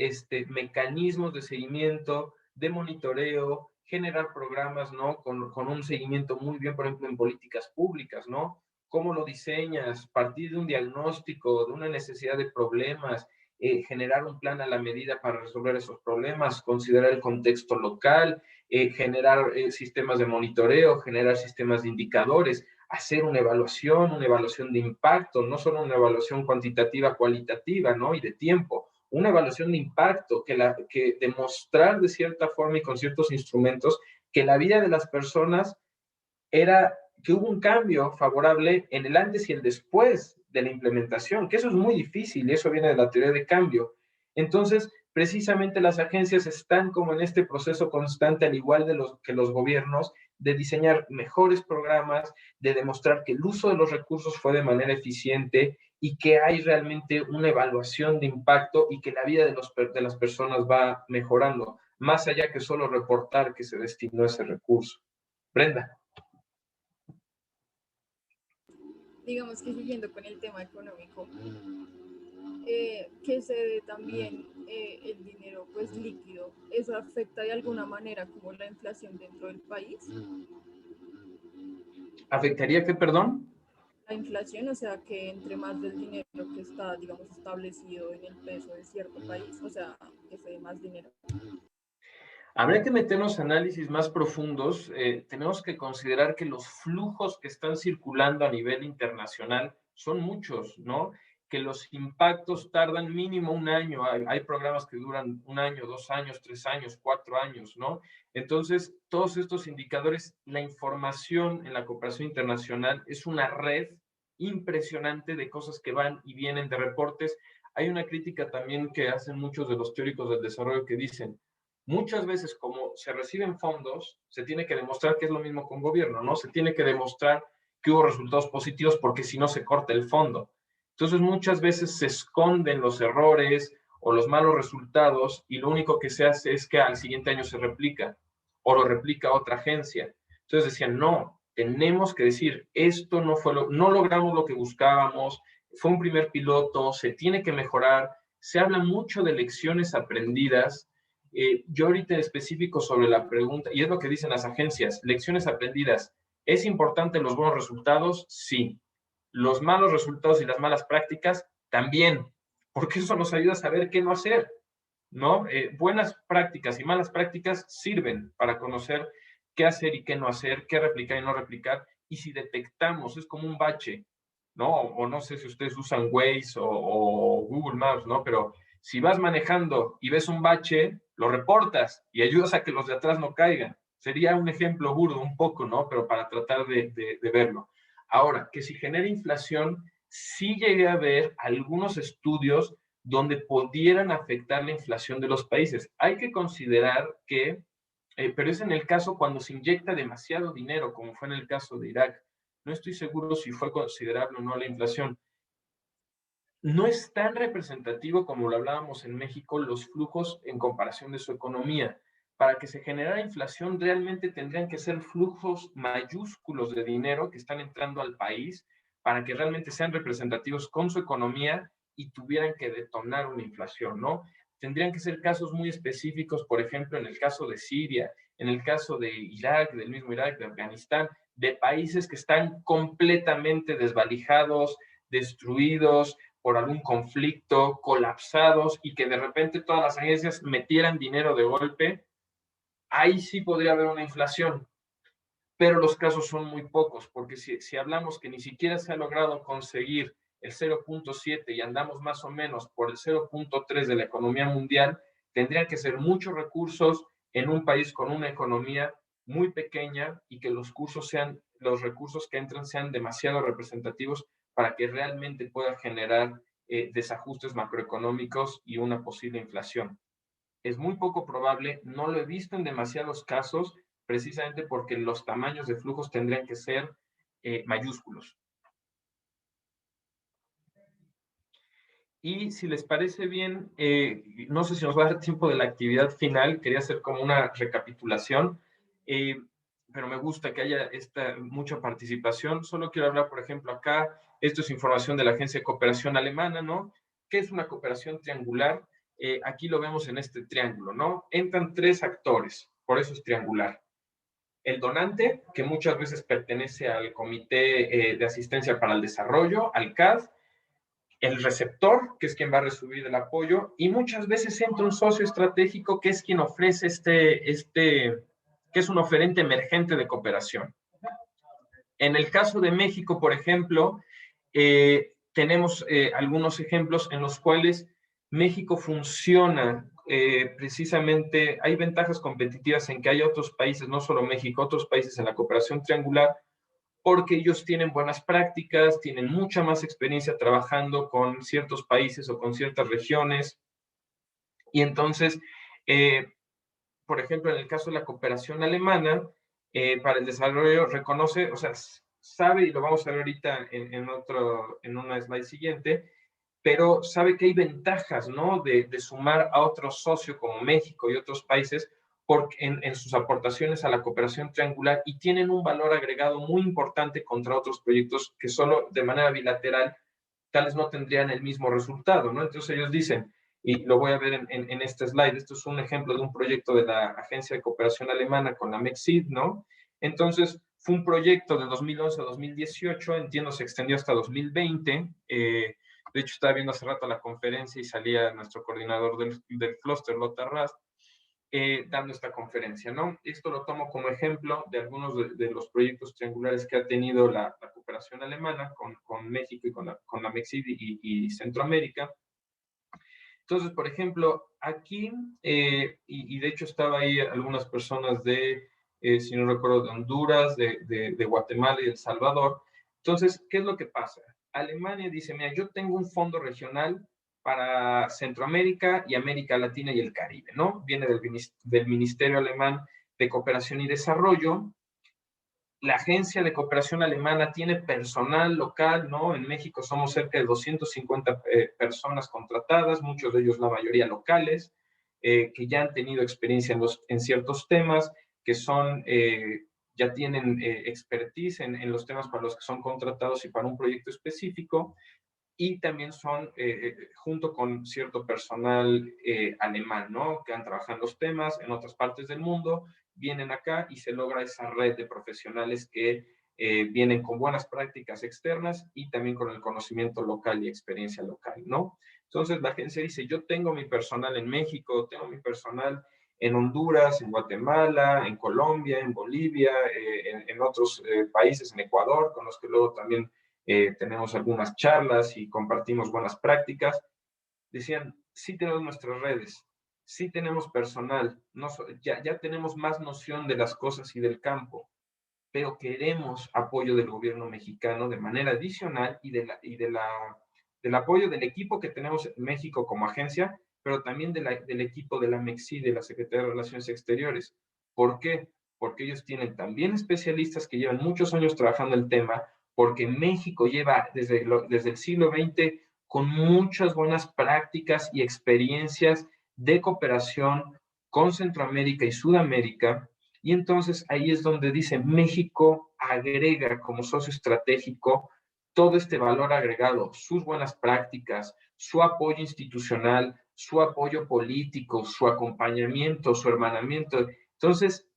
mecanismos de seguimiento, de monitoreo, generar programas, ¿no? Con un seguimiento muy bien, por ejemplo, en políticas públicas, ¿no? ¿Cómo lo diseñas? Partir de un diagnóstico, de una necesidad de problemas, generar un plan a la medida para resolver esos problemas, considerar el contexto local, generar sistemas de monitoreo, generar sistemas de indicadores, hacer una evaluación de impacto, no solo una evaluación cuantitativa, cualitativa, ¿no? Y de tiempo, una evaluación de impacto, que demostrar de cierta forma y con ciertos instrumentos que la vida de las personas que hubo un cambio favorable en el antes y el después de la implementación, que eso es muy difícil y eso viene de la teoría de cambio. Entonces, precisamente las agencias están como en este proceso constante, al igual que los gobiernos, de diseñar mejores programas, de demostrar que el uso de los recursos fue de manera eficiente y que hay realmente una evaluación de impacto y que la vida de las personas va mejorando, más allá que solo reportar que se destinó ese recurso. Brenda. Digamos que siguiendo con el tema económico, que se dé también el dinero pues líquido, ¿eso afecta de alguna manera como la inflación dentro del país? ¿Afectaría qué, perdón? La inflación, o sea, que entre más del dinero que está, digamos, establecido en el peso de cierto país, o sea, que se dé más dinero. Habría que meternos a análisis más profundos. Tenemos que considerar que los flujos que están circulando a nivel internacional son muchos, ¿no? Que los impactos tardan mínimo un año. Hay programas que duran un año, 2 años, 3 años, 4 años, ¿no? Entonces, todos estos indicadores, la información en la cooperación internacional es una red impresionante de cosas que van y vienen de reportes. Hay una crítica también que hacen muchos de los teóricos del desarrollo que dicen, muchas veces como se reciben fondos, se tiene que demostrar que es lo mismo con gobierno, ¿no? Se tiene que demostrar que hubo resultados positivos porque si no se corta el fondo. Entonces muchas veces se esconden los errores o los malos resultados y lo único que se hace es que al siguiente año se replica o lo replica otra agencia. Entonces decían, no, tenemos que decir, esto no logramos lo que buscábamos, fue un primer piloto, se tiene que mejorar, se habla mucho de lecciones aprendidas. Yo ahorita en específico sobre la pregunta, y es lo que dicen las agencias, lecciones aprendidas. ¿Es importante los buenos resultados? Sí. Los malos resultados y las malas prácticas también, porque eso nos ayuda a saber qué no hacer, ¿no? Buenas prácticas y malas prácticas sirven para conocer qué hacer y qué no hacer, qué replicar y no replicar, y si detectamos, es como un bache, ¿no? O no sé si ustedes usan Waze o Google Maps, ¿no? Pero si vas manejando y ves un bache, lo reportas y ayudas a que los de atrás no caigan. Sería un ejemplo burdo un poco, ¿no? Pero para tratar de verlo. Ahora, que si genera inflación, sí llegué a ver algunos estudios donde pudieran afectar la inflación de los países. Hay que considerar que, pero es en el caso cuando se inyecta demasiado dinero, como fue en el caso de Irak. No estoy seguro si fue considerable o no la inflación. No es tan representativo como lo hablábamos en México los flujos en comparación de su economía. Para que se generara inflación realmente tendrían que ser flujos mayúsculos de dinero que están entrando al país para que realmente sean representativos con su economía y tuvieran que detonar una inflación, ¿no? Tendrían que ser casos muy específicos, por ejemplo, en el caso de Siria, en el caso de Irak, del mismo Irak, de Afganistán, de países que están completamente desvalijados, destruidos, por algún conflicto, colapsados y que de repente todas las agencias metieran dinero de golpe, ahí sí podría haber una inflación. Pero los casos son muy pocos, porque si hablamos que ni siquiera se ha logrado conseguir el 0.7 y andamos más o menos por el 0.3 de la economía mundial, tendrían que ser muchos recursos en un país con una economía muy pequeña y que los recursos que entran sean demasiado representativos para que realmente pueda generar desajustes macroeconómicos y una posible inflación. Es muy poco probable, no lo he visto en demasiados casos, precisamente porque los tamaños de flujos tendrían que ser mayúsculos. Y si les parece bien, no sé si nos va a dar tiempo de la actividad final, quería hacer como una recapitulación, pero me gusta que haya mucha participación. Solo quiero hablar, por ejemplo, acá, esto es información de la Agencia de Cooperación Alemana, ¿no? ¿Qué es una cooperación triangular? Aquí lo vemos en este triángulo, ¿no? Entran tres actores, por eso es triangular. El donante, que muchas veces pertenece al Comité de Asistencia para el Desarrollo, al CAD, el receptor, que es quien va a recibir el apoyo, y muchas veces entra un socio estratégico que es quien ofrece que es un oferente emergente de cooperación. En el caso de México, por ejemplo, tenemos algunos ejemplos en los cuales México funciona precisamente, hay ventajas competitivas en que hay otros países, no solo México, otros países en la cooperación triangular, porque ellos tienen buenas prácticas, tienen mucha más experiencia trabajando con ciertos países o con ciertas regiones. Y entonces, por ejemplo, en el caso de la cooperación alemana, para el desarrollo reconoce, o sea, sabe, y lo vamos a ver ahorita en una slide siguiente, pero sabe que hay ventajas, ¿no? De sumar a otro socio como México y otros países en sus aportaciones a la cooperación triangular y tienen un valor agregado muy importante contra otros proyectos que solo de manera bilateral tales no tendrían el mismo resultado, ¿no? Entonces ellos dicen, y lo voy a ver en este slide, esto es un ejemplo de un proyecto de la Agencia de Cooperación Alemana con la MEXID, ¿no? Entonces, fue un proyecto de 2011 a 2018, entiendo se extendió hasta 2020, de hecho, estaba viendo hace rato la conferencia y salía nuestro coordinador del clúster, Lothar Rast, dando esta conferencia, ¿no? Esto lo tomo como ejemplo de algunos de los proyectos triangulares que ha tenido la cooperación alemana con México y con la MEXID y Centroamérica. Entonces, por ejemplo, aquí, y de hecho estaba ahí algunas personas si no recuerdo, de Honduras, de Guatemala y de El Salvador. Entonces, ¿qué es lo que pasa? Alemania dice, mira, yo tengo un fondo regional para Centroamérica y América Latina y el Caribe, ¿no? Viene del Ministerio Alemán de Cooperación y Desarrollo. La Agencia de Cooperación Alemana tiene personal local, ¿no? En México somos cerca de 250 personas contratadas, muchos de ellos la mayoría locales, que ya han tenido experiencia en ciertos temas, que ya tienen expertise en los temas para los que son contratados y para un proyecto específico. y también son, junto con cierto personal alemán, ¿no? Que han trabajado en los temas en otras partes del mundo, vienen acá y se logra esa red de profesionales que vienen con buenas prácticas externas y también con el conocimiento local y experiencia local, ¿no? Entonces la agencia dice, yo tengo mi personal en México, tengo mi personal en Honduras, en Guatemala, en Colombia, en Bolivia, en otros países, en Ecuador, con los que luego también tenemos algunas charlas y compartimos buenas prácticas. Decían, sí tenemos nuestras redes, sí tenemos personal, no, ya tenemos más noción de las cosas y del campo, pero queremos apoyo del gobierno mexicano de manera adicional y del apoyo del equipo que tenemos en México como agencia, pero también del equipo de la MEXI, de la Secretaría de Relaciones Exteriores. ¿Por qué? Porque ellos tienen también especialistas que llevan muchos años trabajando el tema, porque México lleva desde el siglo XX con muchas buenas prácticas y experiencias de cooperación con Centroamérica y Sudamérica, y entonces ahí es donde dice México agrega como socio estratégico todo este valor agregado, sus buenas prácticas, su apoyo institucional, su apoyo político, su acompañamiento, su hermanamiento. Entonces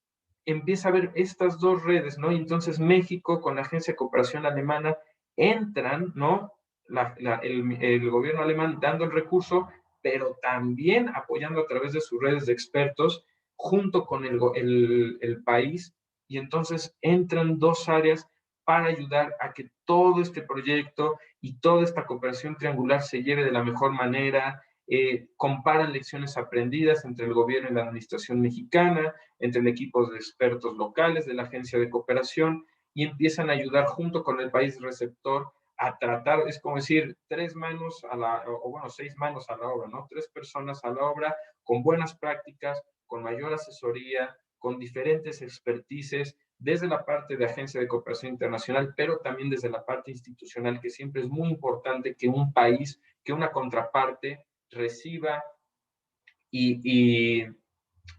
empieza a haber estas dos redes, ¿no? Y entonces México con la Agencia de Cooperación Alemana entran, ¿no? El gobierno alemán dando el recurso, pero también apoyando a través de sus redes de expertos junto con el país, y entonces entran dos áreas para ayudar a que todo este proyecto y toda esta cooperación triangular se lleve de la mejor manera, comparan lecciones aprendidas entre el gobierno y la administración mexicana, entre el equipo de expertos locales de la agencia de cooperación, y empiezan a ayudar junto con el país receptor a tratar, es como decir, 3 manos a la, o bueno, 6 manos a la obra, ¿no? 3 personas a la obra con buenas prácticas, con mayor asesoría, con diferentes expertices, desde la parte de Agencia de Cooperación Internacional, pero también desde la parte institucional, que siempre es muy importante que un país, que una contraparte reciba y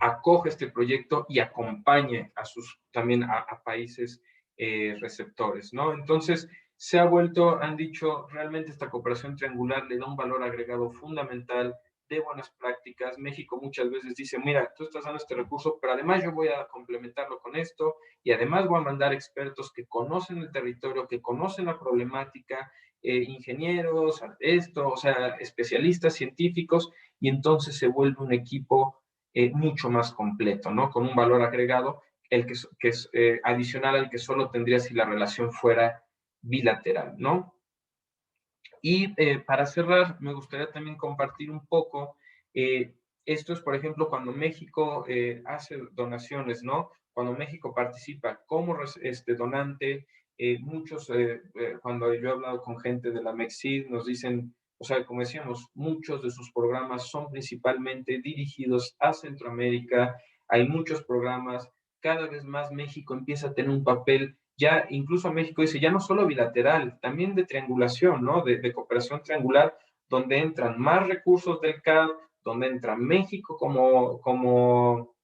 acoge este proyecto y acompañe a también a países receptores, ¿no? Entonces, se ha vuelto, han dicho, realmente esta cooperación triangular le da un valor agregado fundamental de buenas prácticas. México muchas veces dice, mira, tú estás dando este recurso, pero además yo voy a complementarlo con esto y además voy a mandar expertos que conocen el territorio, que conocen la problemática, ingenieros, o sea, especialistas, científicos, y entonces se vuelve un equipo mucho más completo, ¿no? Con un valor agregado, que es adicional al que solo tendría si la relación fuera bilateral, ¿no? Y para cerrar, me gustaría también compartir un poco, esto es, por ejemplo, cuando México hace donaciones, ¿no? Cuando México participa como donante, muchos, cuando yo he hablado con gente de la MEXID, nos dicen, o sea, como decíamos, muchos de sus programas son principalmente dirigidos a Centroamérica, hay muchos programas, cada vez más México empieza a tener un papel, ya incluso México dice, ya no solo bilateral, también de triangulación, ¿no? De cooperación triangular, donde entran más recursos del CAD, donde entra México como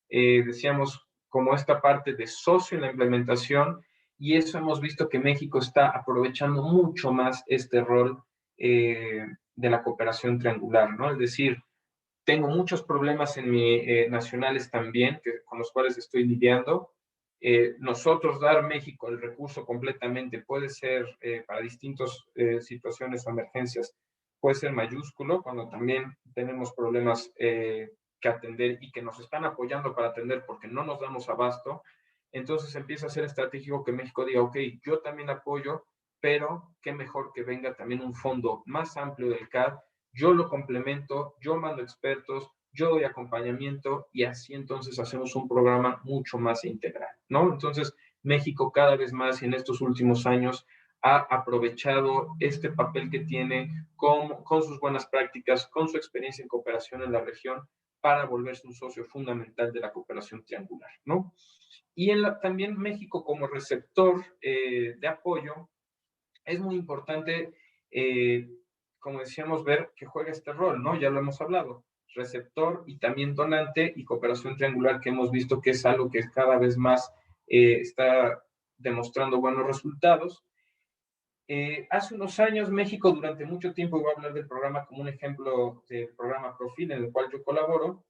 decíamos, como esta parte de socio en la implementación, y eso hemos visto que México está aprovechando mucho más este rol de la cooperación triangular, ¿no? Es decir, tengo muchos problemas en mi nacionales también, con los cuales estoy lidiando. Nosotros dar México el recurso completamente puede ser, para distintas situaciones o emergencias, puede ser mayúsculo, cuando también tenemos problemas que atender y que nos están apoyando para atender porque no nos damos abasto. Entonces empieza a ser estratégico que México diga, ok, yo también apoyo, pero qué mejor que venga también un fondo más amplio del CAD, yo lo complemento, yo mando expertos, yo doy acompañamiento y así entonces hacemos un programa mucho más integral, ¿no? Entonces, México cada vez más y en estos últimos años ha aprovechado este papel que tiene con sus buenas prácticas, con su experiencia en cooperación en la región para volverse un socio fundamental de la cooperación triangular, ¿no? Y también México como receptor de apoyo, es muy importante, como decíamos, ver que juega este rol, ¿no? Ya lo hemos hablado, receptor y también donante y cooperación triangular, que hemos visto que es algo que cada vez más está demostrando buenos resultados. Hace unos años México durante mucho tiempo, voy a hablar del programa como un ejemplo del programa Profil en el cual yo colaboro.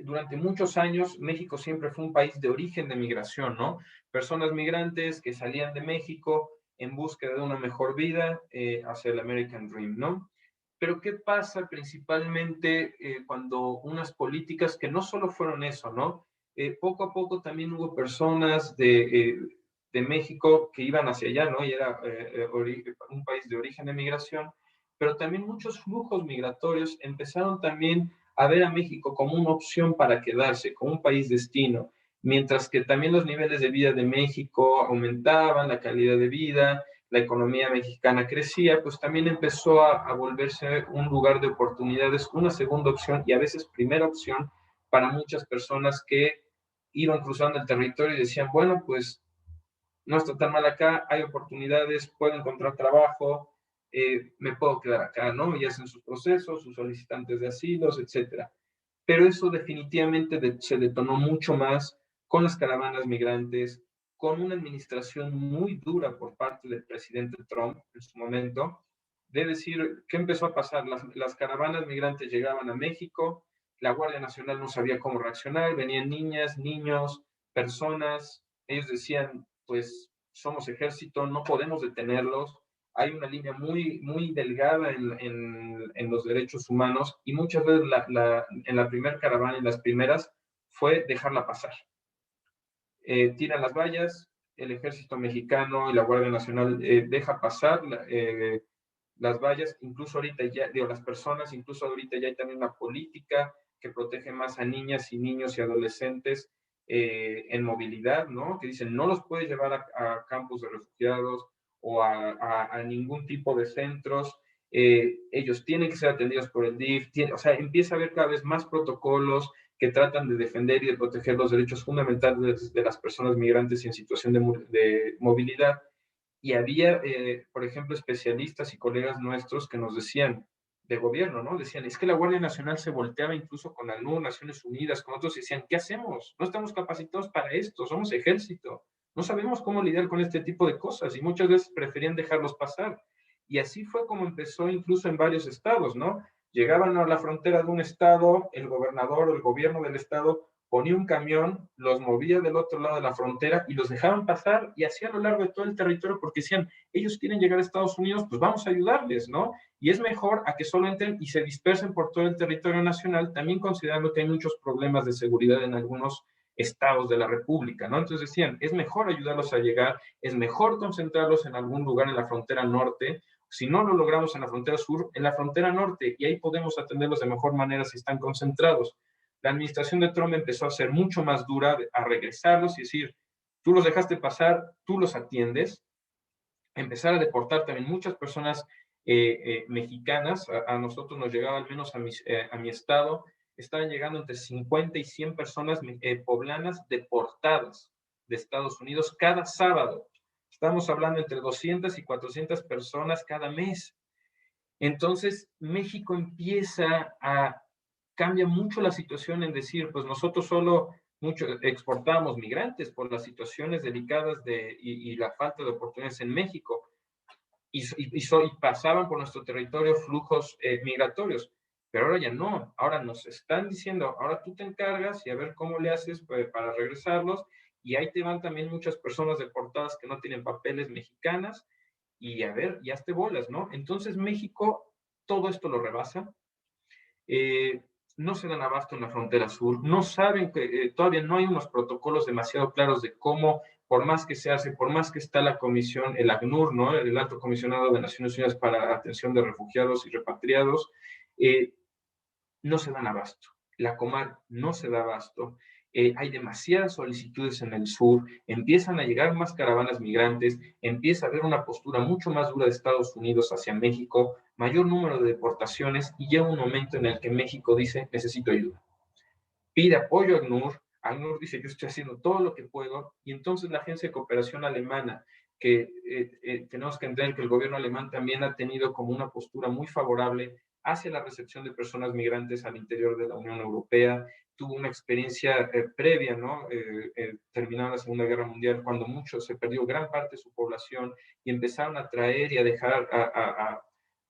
Durante muchos años México siempre fue un país de origen de migración, ¿no? Personas migrantes que salían de México en búsqueda de una mejor vida hacia el American Dream, ¿no? Pero ¿qué pasa principalmente cuando unas políticas que no solo fueron eso, ¿no? Poco a poco también hubo personas de México que iban hacia allá, ¿no? Y era un país de origen de migración, pero también muchos flujos migratorios empezaron también a ver a México como una opción para quedarse, como un país destino, mientras que también los niveles de vida de México aumentaban, la calidad de vida, la economía mexicana crecía, pues también empezó a volverse un lugar de oportunidades, una segunda opción y a veces primera opción para muchas personas que iban cruzando el territorio y decían, bueno, pues no está tan mal acá, hay oportunidades, puedo encontrar trabajo, me puedo quedar acá, ¿no? Y hacen sus procesos, sus solicitantes de asilos, etcétera. Pero eso definitivamente se detonó mucho más con las caravanas migrantes, con una administración muy dura por parte del presidente Trump en su momento, de decir, ¿qué empezó a pasar? Las caravanas migrantes llegaban a México, la Guardia Nacional no sabía cómo reaccionar, venían niñas, niños, personas, ellos decían, pues somos ejército, no podemos detenerlos, hay una línea muy, muy delgada en los derechos humanos y muchas veces en la primera caravana, en las primeras, fue dejarla pasar. Tiran las vallas, el ejército mexicano y la Guardia Nacional deja pasar las vallas, incluso ahorita ya, digo, las personas, incluso ahorita ya hay también una política que protege más a niñas y niños y adolescentes en movilidad, ¿no? Que dicen, no los puedes llevar a campos de refugiados o a ningún tipo de centros, ellos tienen que ser atendidos por el DIF, o sea, empieza a haber cada vez más protocolos que tratan de defender y de proteger los derechos fundamentales de las personas migrantes y en situación de movilidad. Y había, por ejemplo, especialistas y colegas nuestros que nos decían, de gobierno, ¿no? Decían, es que la Guardia Nacional se volteaba incluso con la ACNUR, Naciones Unidas, con otros, y decían, ¿qué hacemos? No estamos capacitados para esto, somos ejército, no sabemos cómo lidiar con este tipo de cosas, y muchas veces preferían dejarlos pasar. Y así fue como empezó incluso en varios estados, ¿no? Llegaban a la frontera de un estado, el gobernador o el gobierno del estado ponía un camión, los movía del otro lado de la frontera y los dejaban pasar y así a lo largo de todo el territorio porque decían, ellos quieren llegar a Estados Unidos, pues vamos a ayudarles, ¿no? Y es mejor a que solo entren y se dispersen por todo el territorio nacional, también considerando que hay muchos problemas de seguridad en algunos estados de la República, ¿no? Entonces decían, es mejor ayudarlos a llegar, es mejor concentrarlos en algún lugar en la frontera norte, si no lo logramos en la frontera sur, en la frontera norte, y ahí podemos atenderlos de mejor manera si están concentrados. La administración de Trump empezó a ser mucho más dura, a regresarlos y decir, tú los dejaste pasar, tú los atiendes, empezar a deportar también muchas personas mexicanas, a nosotros nos llegaba al menos a mi estado, estaban llegando entre 50 y 100 personas poblanas deportadas de Estados Unidos cada sábado. Estamos hablando entre 200 y 400 personas cada mes. Entonces, México cambia mucho la situación en decir, pues nosotros solo exportamos migrantes por las situaciones delicadas y la falta de oportunidades en México. Y pasaban por nuestro territorio flujos migratorios. Pero ahora ya no, ahora nos están diciendo, ahora tú te encargas y a ver cómo le haces para regresarlos. Y ahí te van también muchas personas deportadas que no tienen papeles mexicanas y a ver, ya te bolas, ¿no? Entonces México todo esto lo rebasa, no se dan abasto en la frontera sur, no saben que todavía no hay unos protocolos demasiado claros de cómo, por más que se hace, por más que está la comisión, el ACNUR, ¿no? El Alto Comisionado de Naciones Unidas para la Atención de Refugiados y Repatriados, no se dan abasto. La Comar no se da abasto. Hay demasiadas solicitudes en el sur, empiezan a llegar más caravanas migrantes, empieza a haber una postura mucho más dura de Estados Unidos hacia México, mayor número de deportaciones y llega un momento en el que México dice, necesito ayuda. Pide apoyo a ACNUR, ACNUR dice, yo estoy haciendo todo lo que puedo, y entonces la Agencia de Cooperación Alemana, que tenemos que entender que el gobierno alemán también ha tenido como una postura muy favorable hacia la recepción de personas migrantes al interior de la Unión Europea, tuvo una experiencia previa, ¿no? Terminada la Segunda Guerra Mundial, cuando se perdió gran parte de su población y empezaron a traer y a dejar,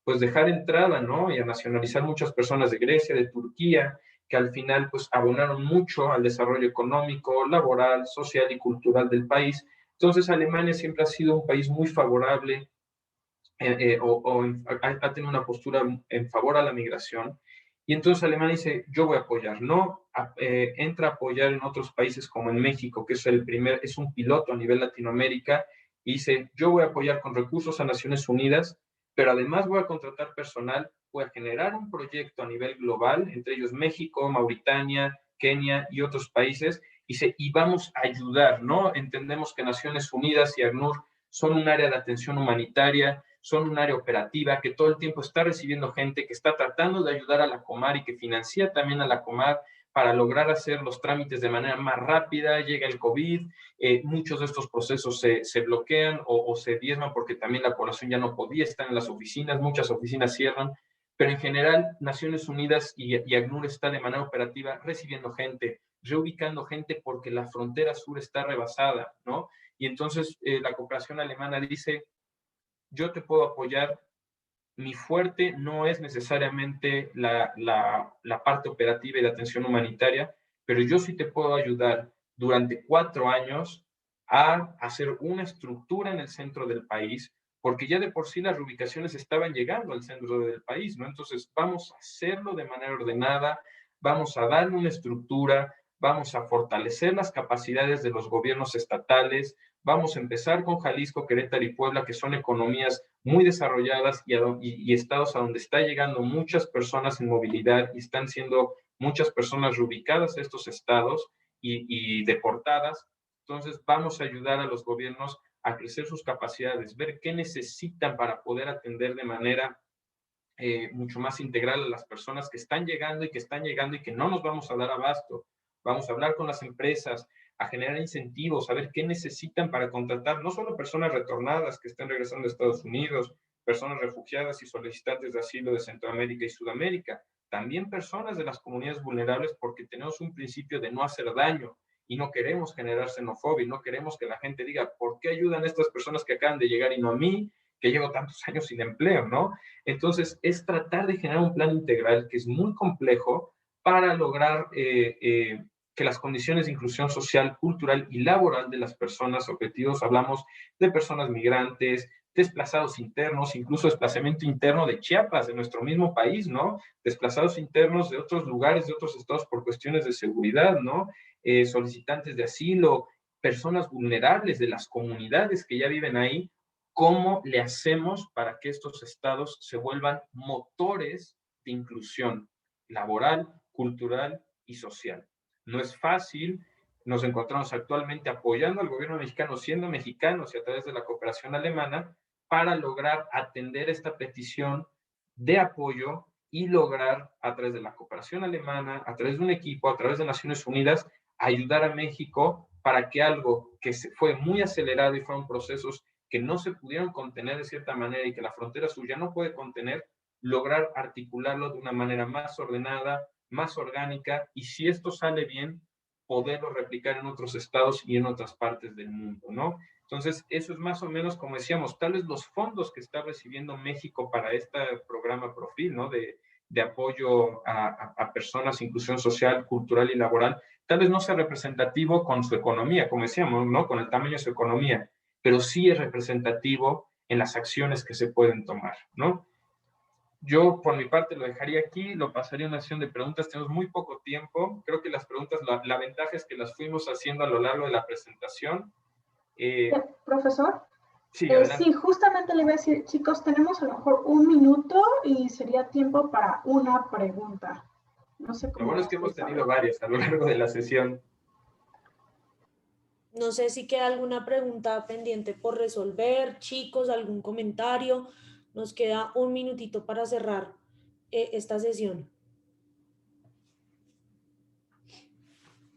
pues dejar entrada, ¿no? Y a nacionalizar muchas personas de Grecia, de Turquía, que al final pues abonaron mucho al desarrollo económico, laboral, social y cultural del país. Entonces Alemania siempre ha sido un país muy favorable ha tenido una postura en favor a la migración. Y entonces Alemania dice, yo voy a apoyar, no entra a apoyar en otros países como en México, que es un piloto a nivel Latinoamérica, y dice, yo voy a apoyar con recursos a Naciones Unidas, pero además voy a contratar personal, voy a generar un proyecto a nivel global, entre ellos México, Mauritania, Kenia y otros países, y vamos a ayudar, ¿no? Entendemos que Naciones Unidas y ACNUR son un área de atención humanitaria, son un área operativa que todo el tiempo está recibiendo gente, que está tratando de ayudar a la Comar y que financia también a la Comar para lograr hacer los trámites de manera más rápida. Llega el COVID, muchos de estos procesos se bloquean o se diezman porque también la población ya no podía estar en las oficinas, muchas oficinas cierran, pero en general Naciones Unidas y ACNUR está de manera operativa recibiendo gente, reubicando gente porque la frontera sur está rebasada, ¿no? Y entonces la cooperación alemana dice, yo te puedo apoyar, mi fuerte no es necesariamente la parte operativa y de atención humanitaria, pero yo sí te puedo ayudar durante 4 años a hacer una estructura en el centro del país, porque ya de por sí las reubicaciones estaban llegando al centro del país, ¿no? Entonces vamos a hacerlo de manera ordenada, vamos a darle una estructura, vamos a fortalecer las capacidades de los gobiernos estatales, vamos a empezar con Jalisco, Querétaro y Puebla, que son economías muy desarrolladas y estados a donde está llegando muchas personas en movilidad y están siendo muchas personas reubicadas a estos estados y deportadas. Entonces vamos a ayudar a los gobiernos a crecer sus capacidades, ver qué necesitan para poder atender de manera mucho más integral a las personas que están llegando y que no nos vamos a dar abasto. Vamos a hablar con las empresas, a generar incentivos, a ver qué necesitan para contratar no solo personas retornadas que estén regresando a Estados Unidos, personas refugiadas y solicitantes de asilo de Centroamérica y Sudamérica, también personas de las comunidades vulnerables, porque tenemos un principio de no hacer daño y no queremos generar xenofobia, no queremos que la gente diga, ¿por qué ayudan a estas personas que acaban de llegar y no a mí, que llevo tantos años sin empleo, ¿no? Entonces, es tratar de generar un plan integral que es muy complejo para lograr que las condiciones de inclusión social, cultural y laboral de las personas objetivos, hablamos de personas migrantes, desplazados internos, incluso desplazamiento interno de Chiapas, de nuestro mismo país, ¿no? Desplazados internos de otros lugares, de otros estados por cuestiones de seguridad, ¿no? Solicitantes de asilo, personas vulnerables de las comunidades que ya viven ahí. ¿Cómo le hacemos para que estos estados se vuelvan motores de inclusión laboral, cultural y social? No es fácil, nos encontramos actualmente apoyando al gobierno mexicano, siendo mexicanos y a través de la cooperación alemana, para lograr atender esta petición de apoyo y lograr a través de la cooperación alemana, a través de un equipo, a través de Naciones Unidas, ayudar a México para que algo que se fue muy acelerado y fueron procesos que no se pudieron contener de cierta manera y que la frontera sur ya no puede contener, lograr articularlo de una manera más ordenada, más orgánica, y si esto sale bien, poderlo replicar en otros estados y en otras partes del mundo, ¿no? Entonces, eso es más o menos, como decíamos, tal vez los fondos que está recibiendo México para este programa Profil, ¿no? De apoyo a personas, inclusión social, cultural y laboral, tal vez no sea representativo con su economía, como decíamos, ¿no? Con el tamaño de su economía, pero sí es representativo en las acciones que se pueden tomar, ¿no? Yo, por mi parte, lo dejaría aquí, lo pasaría a una sesión de preguntas. Tenemos muy poco tiempo. Creo que las preguntas, la ventaja es que las fuimos haciendo a lo largo de la presentación. Profesor, Sí, sí, justamente le iba a decir, chicos, tenemos a lo mejor 1 minuto y sería tiempo para una pregunta. No sé cómo. Lo bueno es que hemos tenido varias a lo largo de la sesión. No sé si queda alguna pregunta pendiente por resolver, chicos, algún comentario. Nos queda 1 minutito para cerrar esta sesión.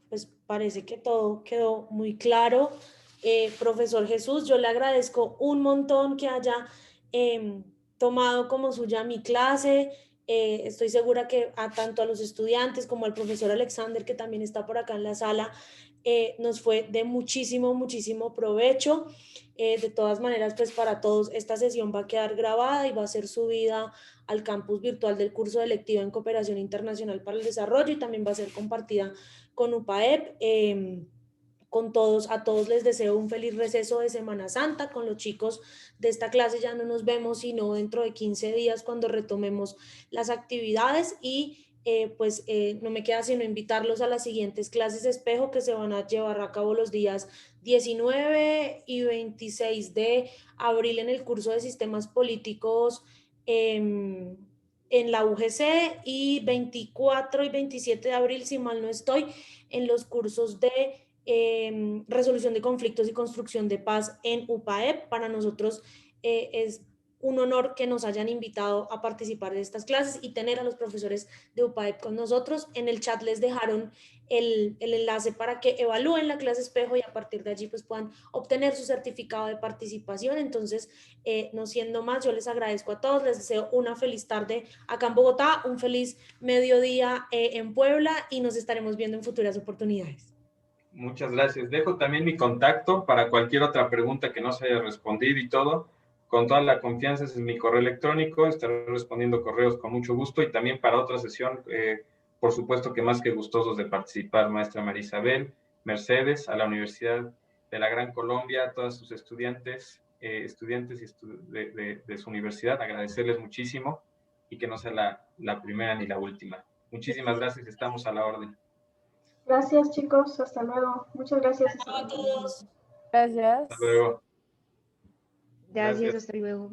Pues parece que todo quedó muy claro. Profesor Jesús, yo le agradezco un montón que haya tomado como suya mi clase. Estoy segura que tanto a los estudiantes como al profesor Alexander, que también está por acá en la sala, nos fue de muchísimo, muchísimo provecho. De todas maneras, pues para todos esta sesión va a quedar grabada y va a ser subida al campus virtual del curso de electiva en Cooperación Internacional para el Desarrollo, y también va a ser compartida con UPAEP. Con todos, a todos les deseo un feliz receso de Semana Santa. Con los chicos de esta clase ya no nos vemos sino dentro de 15 días cuando retomemos las actividades, y no me queda sino invitarlos a las siguientes clases de espejo que se van a llevar a cabo los días 19 y 26 de abril en el curso de Sistemas Políticos en la UGC, y 24 y 27 de abril, si mal no estoy, en los cursos de resolución de conflictos y construcción de paz en UPAEP. Para nosotros es un honor que nos hayan invitado a participar de estas clases y tener a los profesores de UPAEP con nosotros. En el chat les dejaron el enlace para que evalúen la clase espejo y a partir de allí pues puedan obtener su certificado de participación. Entonces, no siendo más, yo les agradezco a todos, les deseo una feliz tarde acá en Bogotá, un feliz mediodía en Puebla, y nos estaremos viendo en futuras oportunidades. Muchas gracias. Dejo también mi contacto para cualquier otra pregunta que no se haya respondido y todo. Con toda la confianza, ese es mi correo electrónico. Estaré respondiendo correos con mucho gusto, y también para otra sesión, por supuesto que más que gustosos de participar, maestra María Isabel, Mercedes, a la Universidad de la Gran Colombia, a todos sus estudiantes de su universidad, agradecerles muchísimo y que no sea la primera ni la última. Muchísimas gracias, estamos a la orden. Gracias, chicos. Hasta luego. Muchas gracias. Hasta luego a todos. Gracias. Hasta luego. Gracias, Gracias. hasta luego.